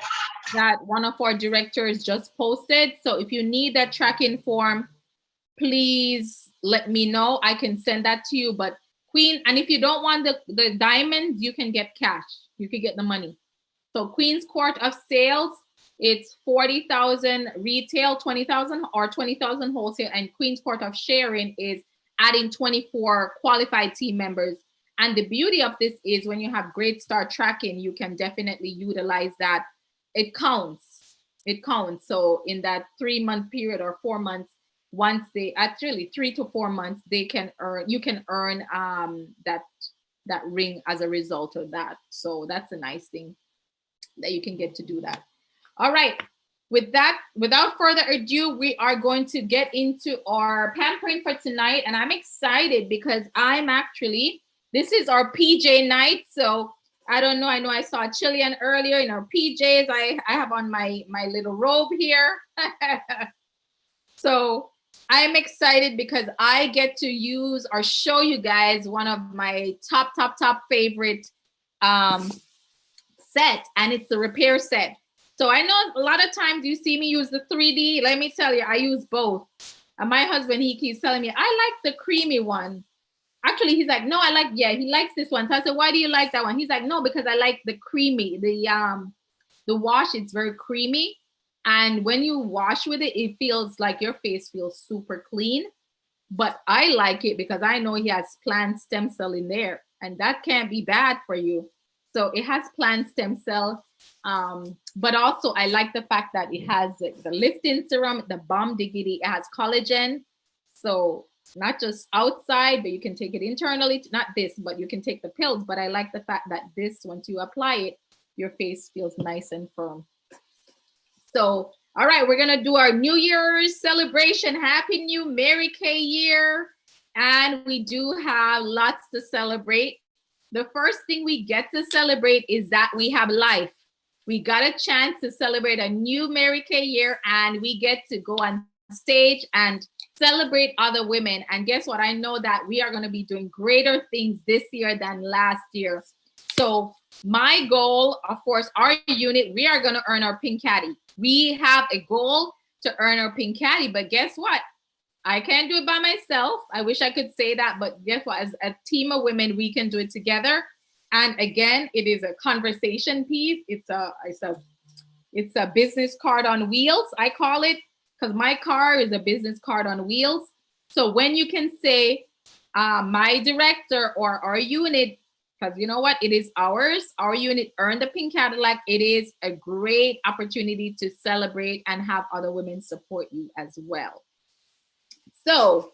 that one of our directors just posted. So if you need that tracking form, please let me know. I can send that to you. But Queen, and if you don't want the diamonds, you can get cash. You can get the money. So Queen's Court of Sales, it's 40,000 retail, 20,000 or 20,000 wholesale. And Queen's Court of Sharing is adding 24 qualified team members. And the beauty of this is when you have Great Start tracking, you can definitely utilize that. It counts. It counts. So in that 3-month period or 4 months, once they actually 3 to 4 months, they can earn, you can earn that ring as a result of that. So that's a nice thing that you can get to do that. All right. With that, without further ado, we are going to get into our pampering for tonight. And I'm excited because this is our PJ night. So I don't know. I know I saw Chilean earlier in our PJs. I have on my little robe here. So I'm excited because I get to use or show you guys one of my top favorite set, and it's the repair set. So I know a lot of times you see me use the 3D. Let me tell you, I use both. And my husband, he keeps telling me, I like the creamy one. Actually, he's like, no, he likes this one. So I said, why do you like that one? He's like, no, because I like the creamy, the wash, it's very creamy. And when you wash with it, it feels like your face feels super clean. But I like it because I know he has plant stem cell in there, and that can't be bad for you. So it has plant stem cell. But also I like the fact that it has the lifting serum, the bomb diggity, it has collagen. So not just outside, but you can take it internally, not this, but you can take the pills. But I like the fact that this, once you apply it, your face feels nice and firm. So, all right, we're gonna do our New Year's celebration. Happy New Mary Kay year. And we do have lots to celebrate. The first thing we get to celebrate is that we have life. We got a chance to celebrate a new Mary Kay year, and we get to go on stage and celebrate other women. And guess what? I know that we are going to be doing greater things this year than last year. So my goal, of course, our unit, we are going to earn our pink caddy. We have a goal to earn our pink caddy, but guess what? I can't do it by myself. I wish I could say that, but guess what? As a team of women, we can do it together. And again, it is a conversation piece. It's a business card on wheels, I call it, because my car is a business card on wheels. So when you can say my director or our unit, because you know what, it is ours, our unit earned the pink Cadillac, it is a great opportunity to celebrate and have other women support you as well. So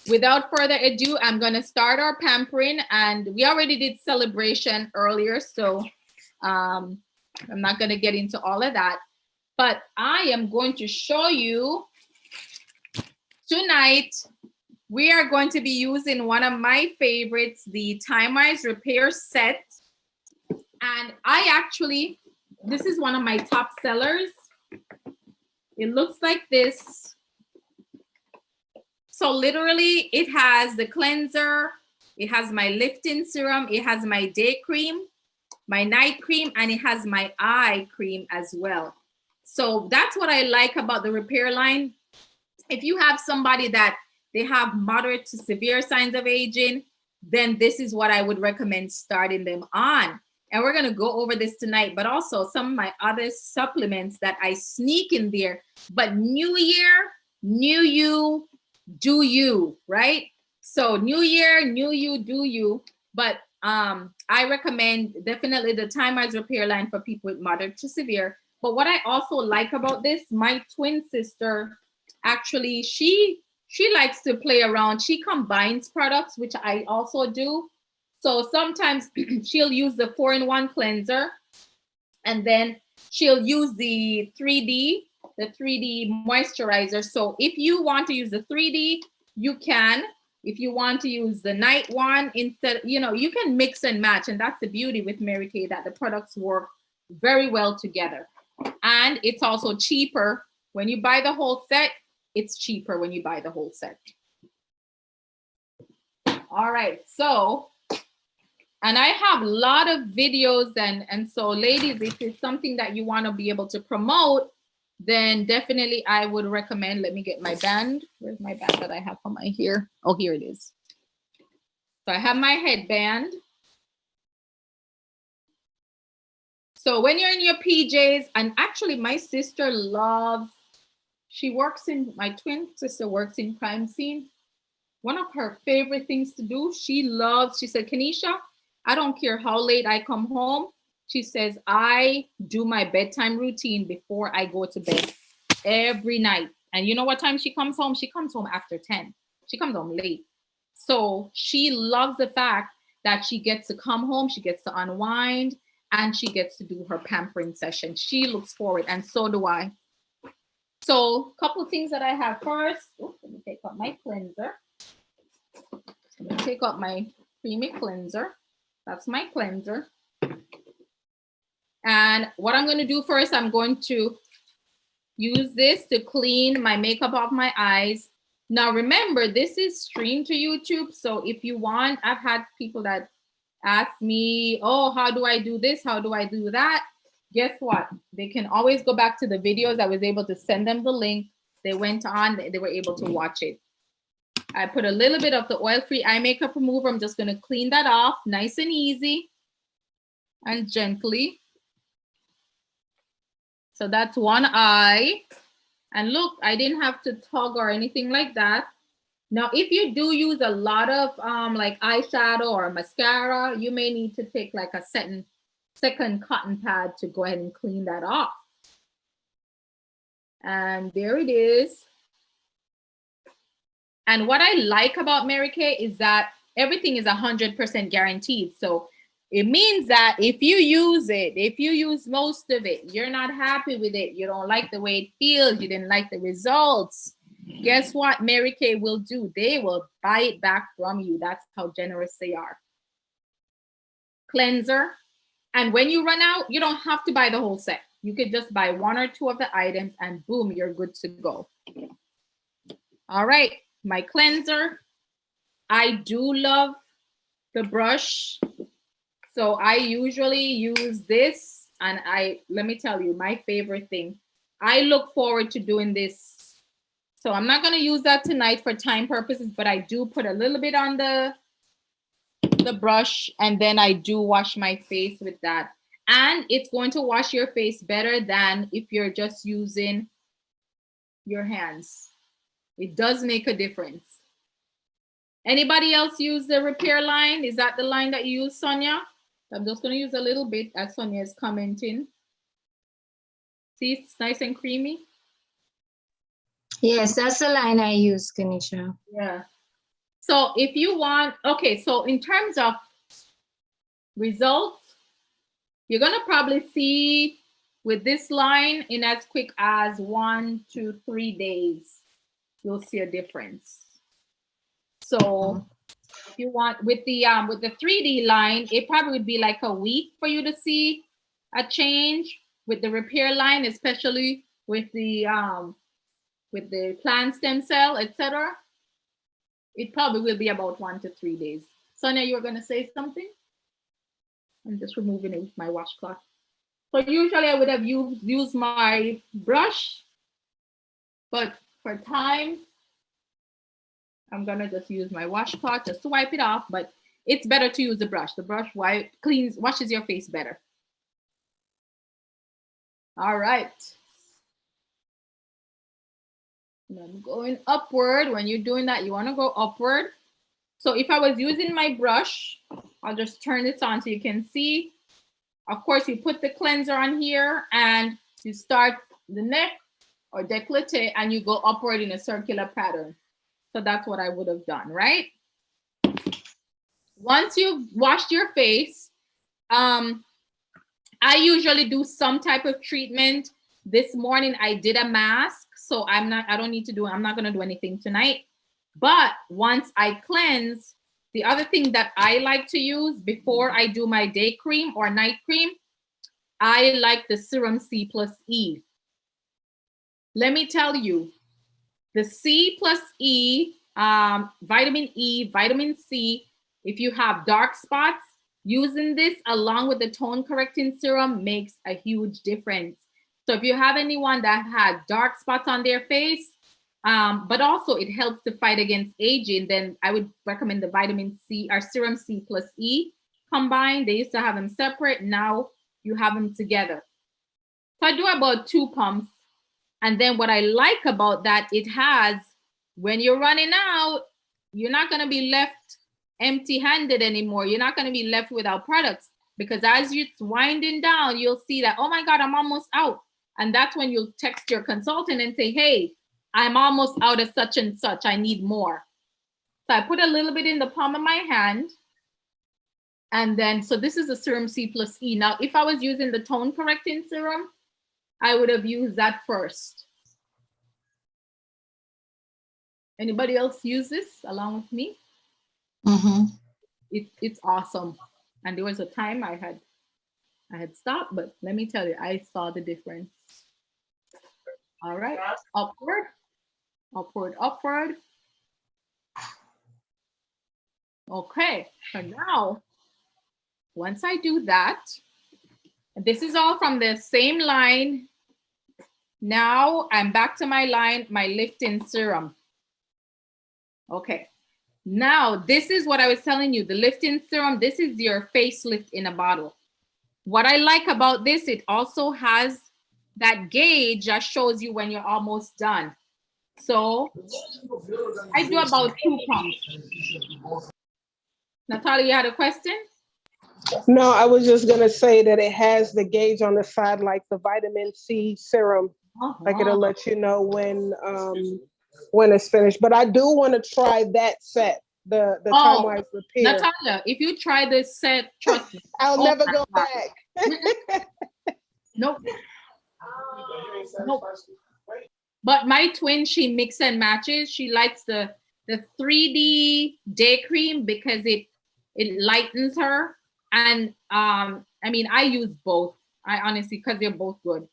without further ado, I'm going to start our pampering, and we already did celebration earlier, so I'm not going to get into all of that, but I am going to show you tonight. We are going to be using one of my favorites, the Time-Wise Repair Set. And this is one of my top sellers. It looks like this. So literally it has the cleanser, it has my lifting serum, it has my day cream, my night cream, and it has my eye cream as well. So that's what I like about the repair line. If you have somebody that they have moderate to severe signs of aging, then this is what I would recommend starting them on. And we're gonna go over this tonight, but also some of my other supplements that I sneak in there. But new year, new you, do you, right? So new year, new you, do you. But I recommend definitely the Time-Wise Repair line for people with moderate to severe. But what I also like about this, my twin sister, actually, she likes to play around. She combines products, which I also do. So sometimes she'll use the 4-in-1 cleanser, and then she'll use the 3D moisturizer. So if you want to use the 3D, you can. If you want to use the night one instead, you can mix and match. And that's the beauty with Mary Kay, that the products work very well together. And it's also cheaper when you buy the whole set. It's cheaper when you buy the whole set. All right, so, and I have a lot of videos, and so ladies, if it's something that you want to be able to promote, then definitely I would recommend, let me get my band. Where's my band that I have for my hair? Oh, here it is. So I have my headband. So when you're in your PJs, and actually my sister loves, my twin sister works in crime scene. One of her favorite things to do, she said, Kenisha, I don't care how late I come home. She says, I do my bedtime routine before I go to bed every night. And you know what time she comes home? She comes home after 10. She comes home late. So she loves the fact that she gets to come home, she gets to unwind, and she gets to do her pampering session. She looks forward, and so do I. So a couple things that I have first. Let me take out my cleanser. Let me take out my creamy cleanser. That's my cleanser. And what I'm going to do first, I'm going to use this to clean my makeup off my eyes. Now, remember, this is streamed to YouTube. So if you want, I've had people that ask me, oh, how do I do this? How do I do that? Guess what? They can always go back to the videos. I was able to send them the link. They went on, they were able to watch it. I put a little bit of the oil-free eye makeup remover. I'm just going to clean that off nice and easy and gently. So that's one eye. And look, I didn't have to tug or anything like that. Now, if you do use a lot of like eyeshadow or mascara, you may need to take like a second cotton pad to go ahead and clean that off. And there it is. And what I like about Mary Kay is that everything is 100% guaranteed. So it means that if you use it, if you use most of it, you're not happy with it, you don't like the way it feels, you didn't like the results, guess what Mary Kay will do? They will buy it back from you. That's how generous they are. Cleanser. And when you run out, you don't have to buy the whole set. You could just buy one or two of the items and boom, you're good to go. All right, my cleanser. I do love the brush. So I usually use this, and let me tell you, my favorite thing. I look forward to doing this. So I'm not going to use that tonight for time purposes, but I do put a little bit on the brush, and then I do wash my face with that. And it's going to wash your face better than if you're just using your hands. It does make a difference. Anybody else use the repair line? Is that the line that you use, Sonia? I'm just going to use a little bit as Sonia is commenting. See, it's nice and creamy. Yes, that's the line I use, Kanisha. Yeah. So if you want, okay, so in terms of results, you're going to probably see with this line in as quick as 1 to 3 days, you'll see a difference. So if you want with the 3D line, it probably would be like a week for you to see a change. With the repair line, especially with the plant stem cell, etc., it probably will be about 1 to 3 days. Sonia, you were going to say something? I'm just removing it with my washcloth. So usually I would have used my brush, but for time, I'm gonna just use my washcloth just to wipe it off, but it's better to use the brush. The brush washes your face better. All right. And I'm going upward. When you're doing that, you wanna go upward. So if I was using my brush, I'll just turn this on so you can see. Of course, you put the cleanser on here and you start the neck or décolleté and you go upward in a circular pattern. So that's what I would have done, right? Once you've washed your face, I usually do some type of treatment. This morning I did a mask, so I'm not gonna do anything tonight. But once I cleanse, the other thing that I like to use before I do my day cream or night cream, I like the Serum C plus E. Let me tell you, the C plus E, vitamin E, vitamin C, if you have dark spots, using this along with the tone correcting serum makes a huge difference. So if you have anyone that had dark spots on their face, but also it helps to fight against aging, then I would recommend the vitamin C or Serum C plus E combined. They used to have them separate. Now you have them together. So I do about 2 pumps. And then what I like about that, it has, when you're running out, you're not going to be left empty-handed anymore. You're not going to be left without products, because as you're winding down, you'll see that, oh my God, I'm almost out. And that's when you'll text your consultant and say, hey, I'm almost out of such and such. I need more. So I put a little bit in the palm of my hand. And then, so this is a serum C plus E. Now, if I was using the tone correcting serum, I would have used that first. Anybody else use this along with me? Mm-hmm. It's awesome. And there was a time I had stopped, but let me tell you, I saw the difference. All right, upward, upward, upward. Okay, so now, once I do that, this is all from the same line. Now I'm back to my line, my lifting serum. Okay, now this is what I was telling you, the lifting serum, this is your facelift in a bottle. What I like about this, it also has that gauge that shows you when you're almost done. So I do about 2 pumps. Natalia, you had a question? No, I was just gonna say that it has the gauge on the side like the vitamin C serum. Like it'll let you know when it's finished. But I do want to try that set, the time-wise repair. Natalia, if you try this set, trust me. I'll never go back. Nope. Nope. But my twin, she mix and matches. She likes the 3D day cream because it lightens her. And I mean, I use both. I honestly, because they're both good.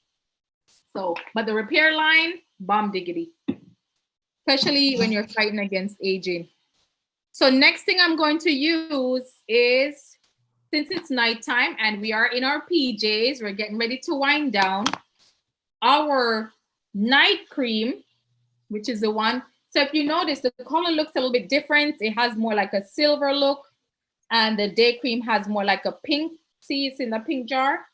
So, but the repair line, bomb diggity. Especially when you're fighting against aging. So next thing I'm going to use is, since it's nighttime and we are in our PJs, we're getting ready to wind down, our night cream, which is the one. So if you notice, the color looks a little bit different. It has more like a silver look, and the day cream has more like a pink. See, it's in the pink jar.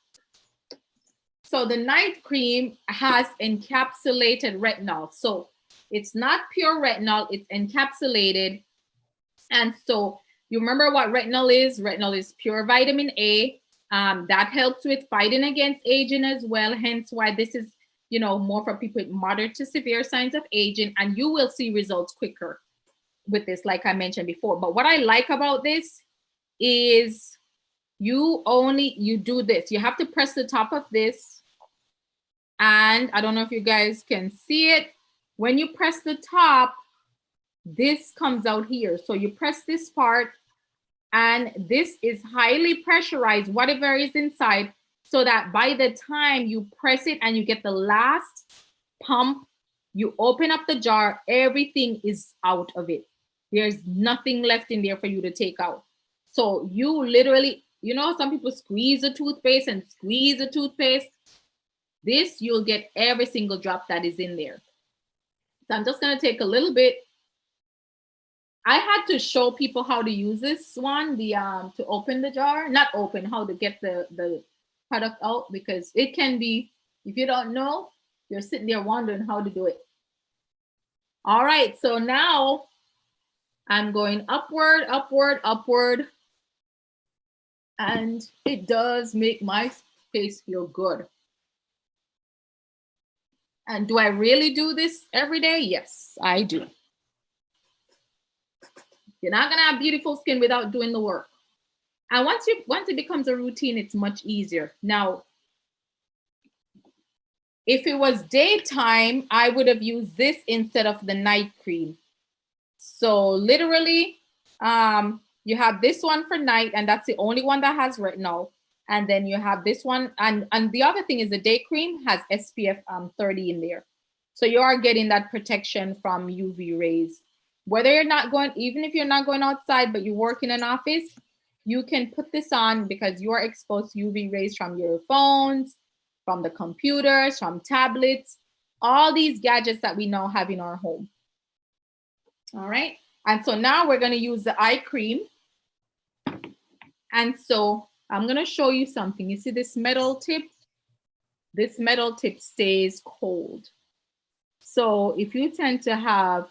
So the night cream has encapsulated retinol. So it's not pure retinol, it's encapsulated. And so you remember what retinol is? Retinol is pure vitamin A. That helps with fighting against aging as well. Hence why this is, you know, more for people with moderate to severe signs of aging, and you will see results quicker with this, like I mentioned before. But what I like about this is you do this. You have to press the top of this. And I don't know if you guys can see it. When you press the top, this comes out here. So you press this part, and this is highly pressurized, whatever is inside, so that by the time you press it and you get the last pump, you open up the jar, everything is out of it. There's nothing left in there for you to take out. So you literally, you know, some people squeeze a toothpaste and squeeze a toothpaste. This, you'll get every single drop that is in there. So I'm just gonna take a little bit. I had to show people how to use this one, to open the jar, not open, how to get the product out, because it can be, if you don't know, you're sitting there wondering how to do it. All right, so now I'm going upward, upward, upward. And it does make my face feel good. And do I really do this every day? Yes, I do. You're not gonna have beautiful skin without doing the work. And once it becomes a routine, it's much easier. Now, if it was daytime, I would have used this instead of the night cream. So literally, you have this one for night, and that's the only one that has retinol. And then you have this one, and the other thing is the day cream has SPF 30 in there. So you are getting that protection from UV rays. Whether you're not going, even if you're not going outside, but you work in an office, you can put this on because you are exposed to UV rays from your phones, from the computers, from tablets, all these gadgets that we now have in our home. All right. And so now we're going to use the eye cream. And so I'm going to show you something. You see this metal tip? This metal tip stays cold. So if you tend to have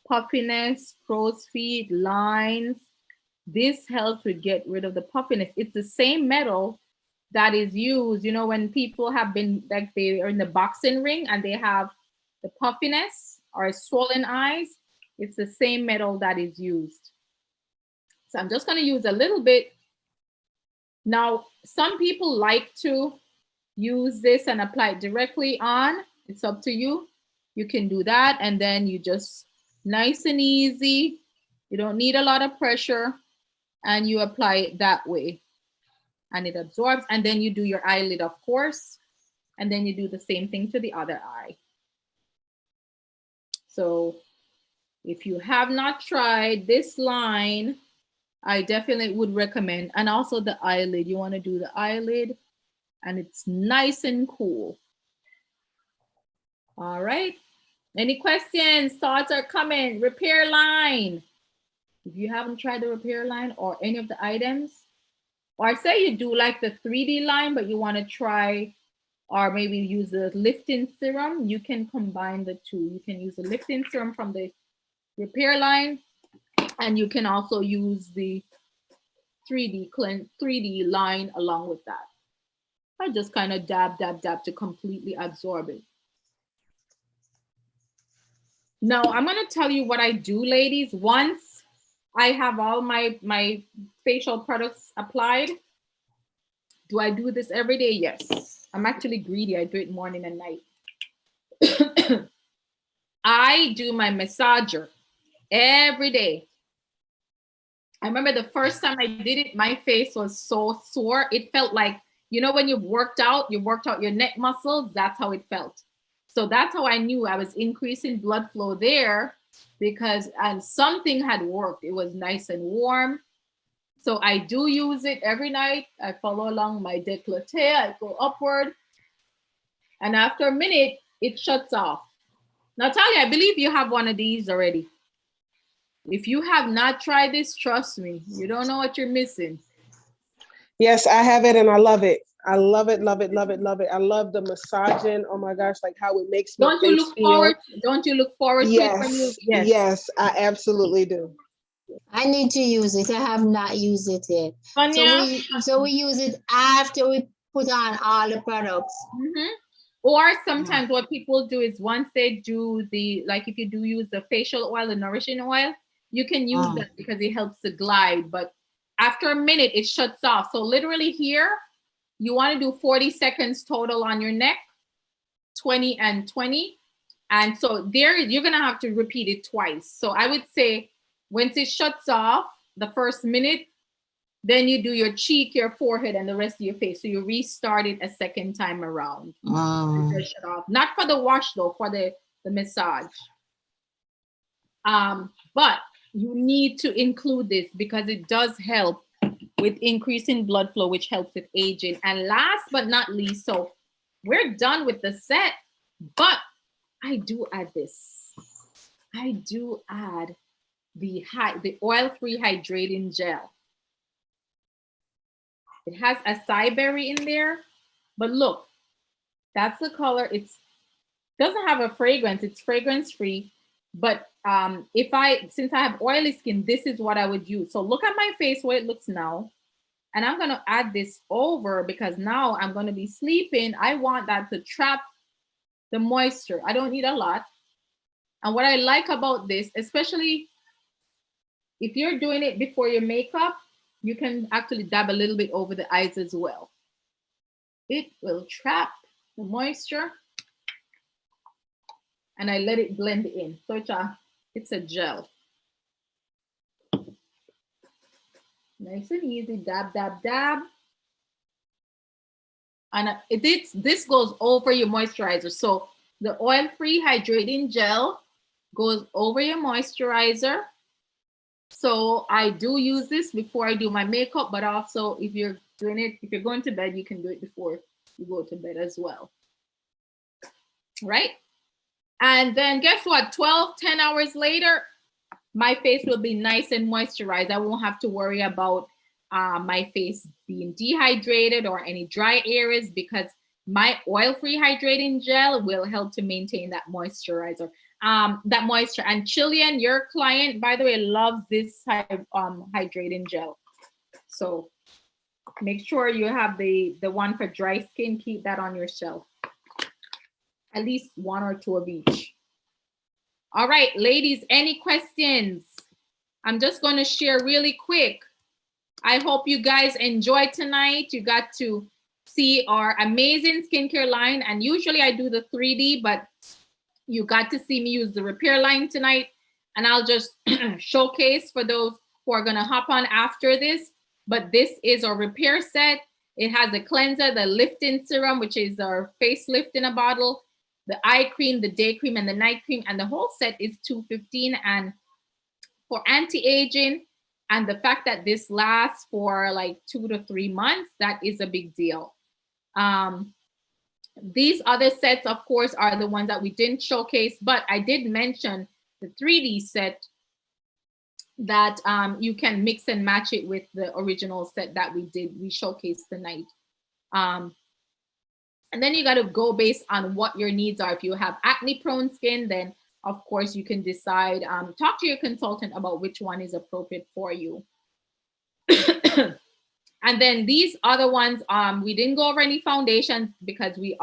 puffiness, crow's feet, lines, this helps to get rid of the puffiness. It's the same metal that is used, you know, when people have been, like they are in the boxing ring and they have the puffiness, or swollen eyes, it's the same metal that is used. So I'm just going to use a little bit. Now, some people like to use this and apply it directly on. It's up to you. You can do that, and then you just nice and easy. You don't need a lot of pressure, and you apply it that way, and it absorbs. And then you do your eyelid, of course, and then you do the same thing to the other eye. So if you have not tried this line, I definitely would recommend. And also the eyelid, you want to do the eyelid, and it's nice and cool. All right. Any questions, thoughts are coming? Repair line. If you haven't tried the repair line or any of the items, or say you do like the 3D line, but you want to try, or maybe use the lifting serum, you can combine the two. You can use the lifting serum from the repair line, and you can also use the 3D line along with that. I just kind of dab, dab, dab to completely absorb it. Now, I'm going to tell you what I do, ladies. Once I have all my facial products applied, do I do this every day? Yes. I'm actually greedy. I do it morning and night. I do my massager every day. I remember the first time I did it, my face was so sore. It felt like, you know, when you've worked out your neck muscles, that's how it felt. So that's how I knew I was increasing blood flow there, because something had worked. It was nice and warm. So I do use it every night. I follow along my décolleté. I go upward. And after a minute, it shuts off. Natalia, I believe you have one of these already. If you have not tried this, trust me, you don't know what you're missing. Yes, I have it and I love it. I love it, love it, love it, love it. I love the massaging. Oh my gosh, like how it makes my face feel. Don't you look forward to it when you? Yes, I absolutely do. I need to use it. I have not used it yet. So we use it after we put on all the products. Mm-hmm. Or sometimes what people do is once they do like if you do use the facial oil, the nourishing oil, you can use that because it helps to glide. But after a minute, it shuts off. So literally here, you want to do 40 seconds total on your neck, 20 and 20. And so there, you're going to have to repeat it twice. So I would say once it shuts off the first minute, then you do your cheek, your forehead, and the rest of your face. So you restart it a second time around. Shut off. Not for the wash though, for the massage. But you need to include this because it does help with increasing blood flow, which helps with aging. And last but not least, so we're done with the set, but I do add this. I do add the oil-free hydrating gel. It has acai berry in there, but look, that's the color. It doesn't have a fragrance. It's fragrance-free. But since I have oily skin, this is what I would use. So look at my face where it looks now. And I'm going to add this over because now I'm going to be sleeping. I want that to trap the moisture. I don't need a lot. And what I like about this, especially if you're doing it before your makeup, you can actually dab a little bit over the eyes as well. It will trap the moisture. And I let it blend in. So it's a gel. Nice and easy, dab, dab, dab. And this goes over your moisturizer. So the oil-free hydrating gel goes over your moisturizer. So I do use this before I do my makeup, but also if you're going to bed, you can do it before you go to bed as well. Right? And then guess what? 10 hours later, my face will be nice and moisturized. I won't have to worry about my face being dehydrated or any dry areas because my oil-free hydrating gel will help to maintain that moisturizer, that moisture. And Chilean, your client, by the way, loves this hydrating gel. So make sure you have the one for dry skin. Keep that on your shelf. At least one or two of each. All right, ladies, any questions? I'm just going to share really quick. I hope you guys enjoyed tonight. You got to see our amazing skincare line. And usually I do the 3D, but you got to see me use the repair line tonight. And I'll just showcase for those who are going to hop on after this. But this is our repair set. It has the cleanser, the lifting serum, which is our facelift in a bottle, the eye cream, the day cream, and the night cream. And the whole set is $215. And for anti-aging, and the fact that this lasts for like 2 to 3 months, that is a big deal. These other sets, of course, are the ones that we didn't showcase, but I did mention the 3D set that you can mix and match it with the original set that we showcased tonight. And then you got to go based on what your needs are. If you have acne prone skin, then of course you can decide, talk to your consultant about which one is appropriate for you. And then these other ones, we didn't go over any foundations because we're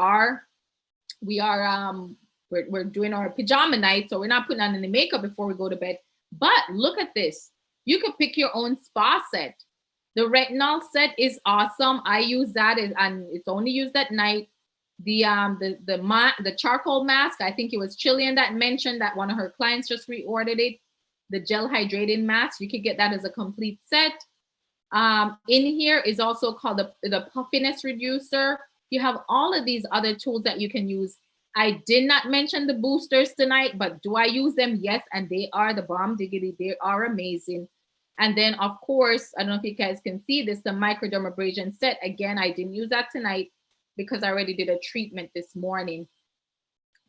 doing our pajama night, so we're not putting on any makeup before we go to bed. But look at this. You could pick your own spa set. The retinol set is awesome. I use that, and it's only used at night. The charcoal mask, I think it was Chillian that mentioned that one of her clients just reordered it. The gel hydrating mask, you could get that as a complete set. In here is also called the puffiness reducer. You have all of these other tools that you can use. I did not mention the boosters tonight, but do I use them? Yes, and they are the bomb diggity. They are amazing. And then, of course, I don't know if you guys can see this, the microdermabrasion set. Again, I didn't use that tonight because I already did a treatment this morning.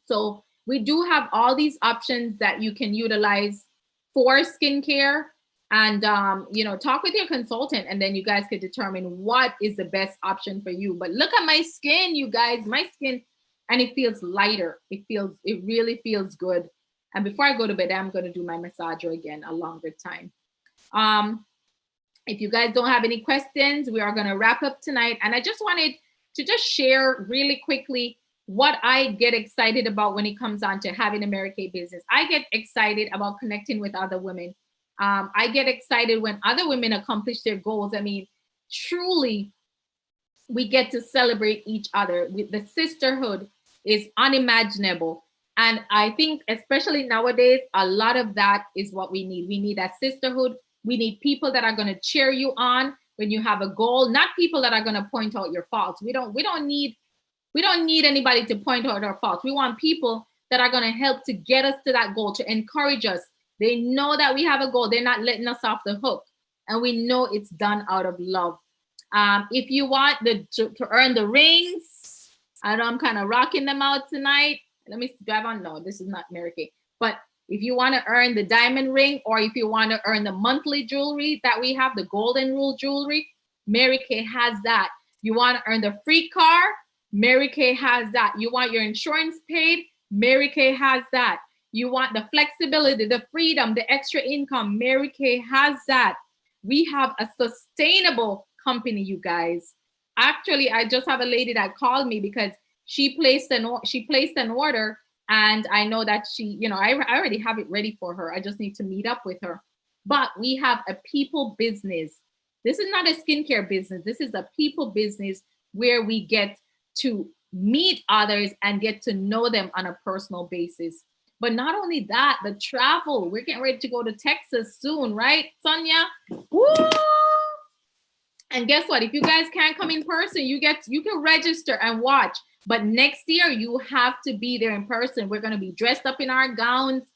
So we do have all these options that you can utilize for skincare. And, talk with your consultant, and then you guys could determine what is the best option for you. But look at my skin, you guys, my skin, and it feels lighter. It really feels good. And before I go to bed, I'm going to do my massager again, a longer time. If you guys don't have any questions, we are going to wrap up tonight. And I just wanted to just share really quickly what I get excited about when it comes on to having a Mary Kay business. I get excited about connecting with other women. I get excited when other women accomplish their goals. I mean, truly, we get to celebrate each other. The sisterhood is unimaginable. And I think, especially nowadays, a lot of that is what we need. We need that sisterhood. We need people that are going to cheer you on when you have a goal, not people that are going to point out your faults. We don't need anybody to point out our faults. We want people that are going to help to get us to that goal, to encourage us. They know that we have a goal. They're not letting us off the hook. And we know it's done out of love. If you want to earn the rings, I know I'm kind of rocking them out tonight. Let me drive on. No, this is not Mary Kay. But if you want to earn the diamond ring, or if you want to earn the monthly jewelry that we have, the golden rule jewelry, Mary Kay has that. You want to earn the free car, Mary Kay has that. You want your insurance paid, Mary Kay has that. You want the flexibility, the freedom, the extra income, Mary Kay has that. We have a sustainable company, you guys. Actually, I just have a lady that called me because she placed an order, and I know that she, I already have it ready for her. I just need to meet up with her. But we have a people business. This is not a skincare business. This is a people business where we get to meet others and get to know them on a personal basis. But not only that, the travel. We're getting ready to go to Texas soon, right, Sonia? Woo! And guess what? If you guys can't come in person, you can register and watch. But next year, you have to be there in person. We're going to be dressed up in our gowns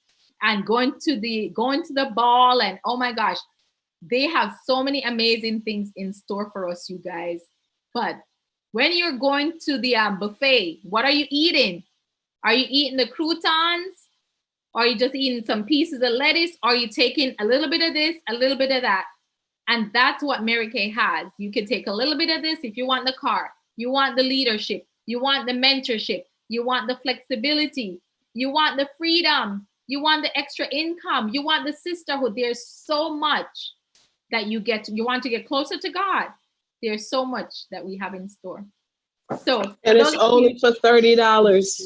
and going to the ball. And oh my gosh, they have so many amazing things in store for us, you guys. But when you're going to the buffet, what are you eating? Are you eating the croutons? Or are you just eating some pieces of lettuce? Or are you taking a little bit of this, a little bit of that? And that's what Mary Kay has. You can take a little bit of this if you want the car. You want the leadership. You want the mentorship. You want the flexibility. You want the freedom. You want the extra income. You want the sisterhood. There's so much that you want to get closer to God. There's so much that we have in store. So, and it's only for $30.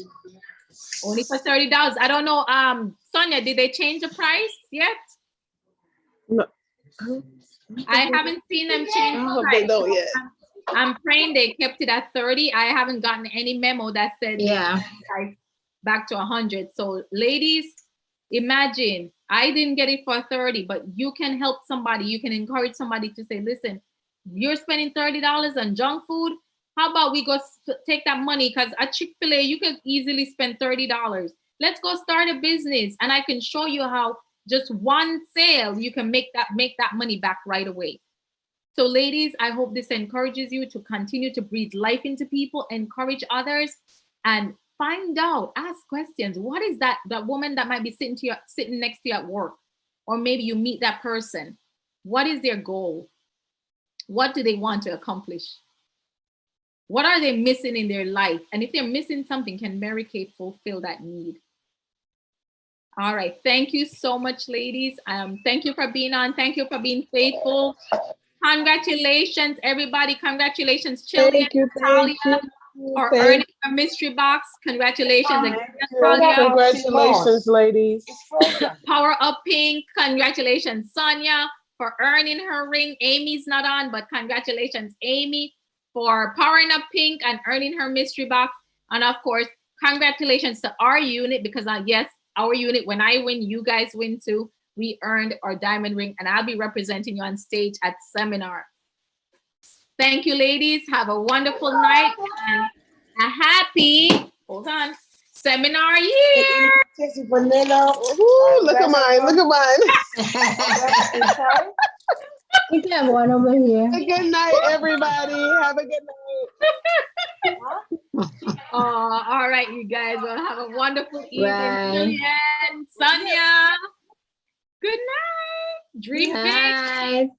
Only for $30. I don't know. Sonia, did they change the price yet? No. I haven't seen them change I the hope price. they don't yet. I'm praying they kept it at 30. I haven't gotten any memo that said they changed the price back to 100. So ladies, imagine I didn't get it for 30, but you can help somebody. You can encourage somebody to say, listen, you're spending $30 on junk food. How about we go take that money? Because at Chick-fil-A, you can easily spend $30. Let's go start a business. And I can show you how just one sale, you can make that money back right away. So ladies, I hope this encourages you to continue to breathe life into people, encourage others, and find out, ask questions. What is that woman that might be sitting next to you at work? Or maybe you meet that person. What is their goal? What do they want to accomplish? What are they missing in their life? And if they're missing something, can Mary Kay fulfill that need? All right. Thank you so much, ladies. Thank you for being on. Thank you for being faithful. Congratulations, everybody. Congratulations, Chili and Natalia, for earning a mystery box. Congratulations again, Natalia. Congratulations, ladies. Power Up Pink. Congratulations, Sonia, for earning her ring. Amy's not on, but congratulations, Amy, for powering up Pink and earning her mystery box. And of course, congratulations to our unit, because yes, our unit, when I win, you guys win too. We earned our diamond ring, and I'll be representing you on stage at seminar. Thank you, ladies. Have a wonderful night and a happy, hold on, seminar year. Ooh, look at mine. Look at mine. We can have one over here. A good night, everybody. Have a good night. All right, you guys. Well, have a wonderful evening. Bye. Julian, Sonia. Good night. Dream big.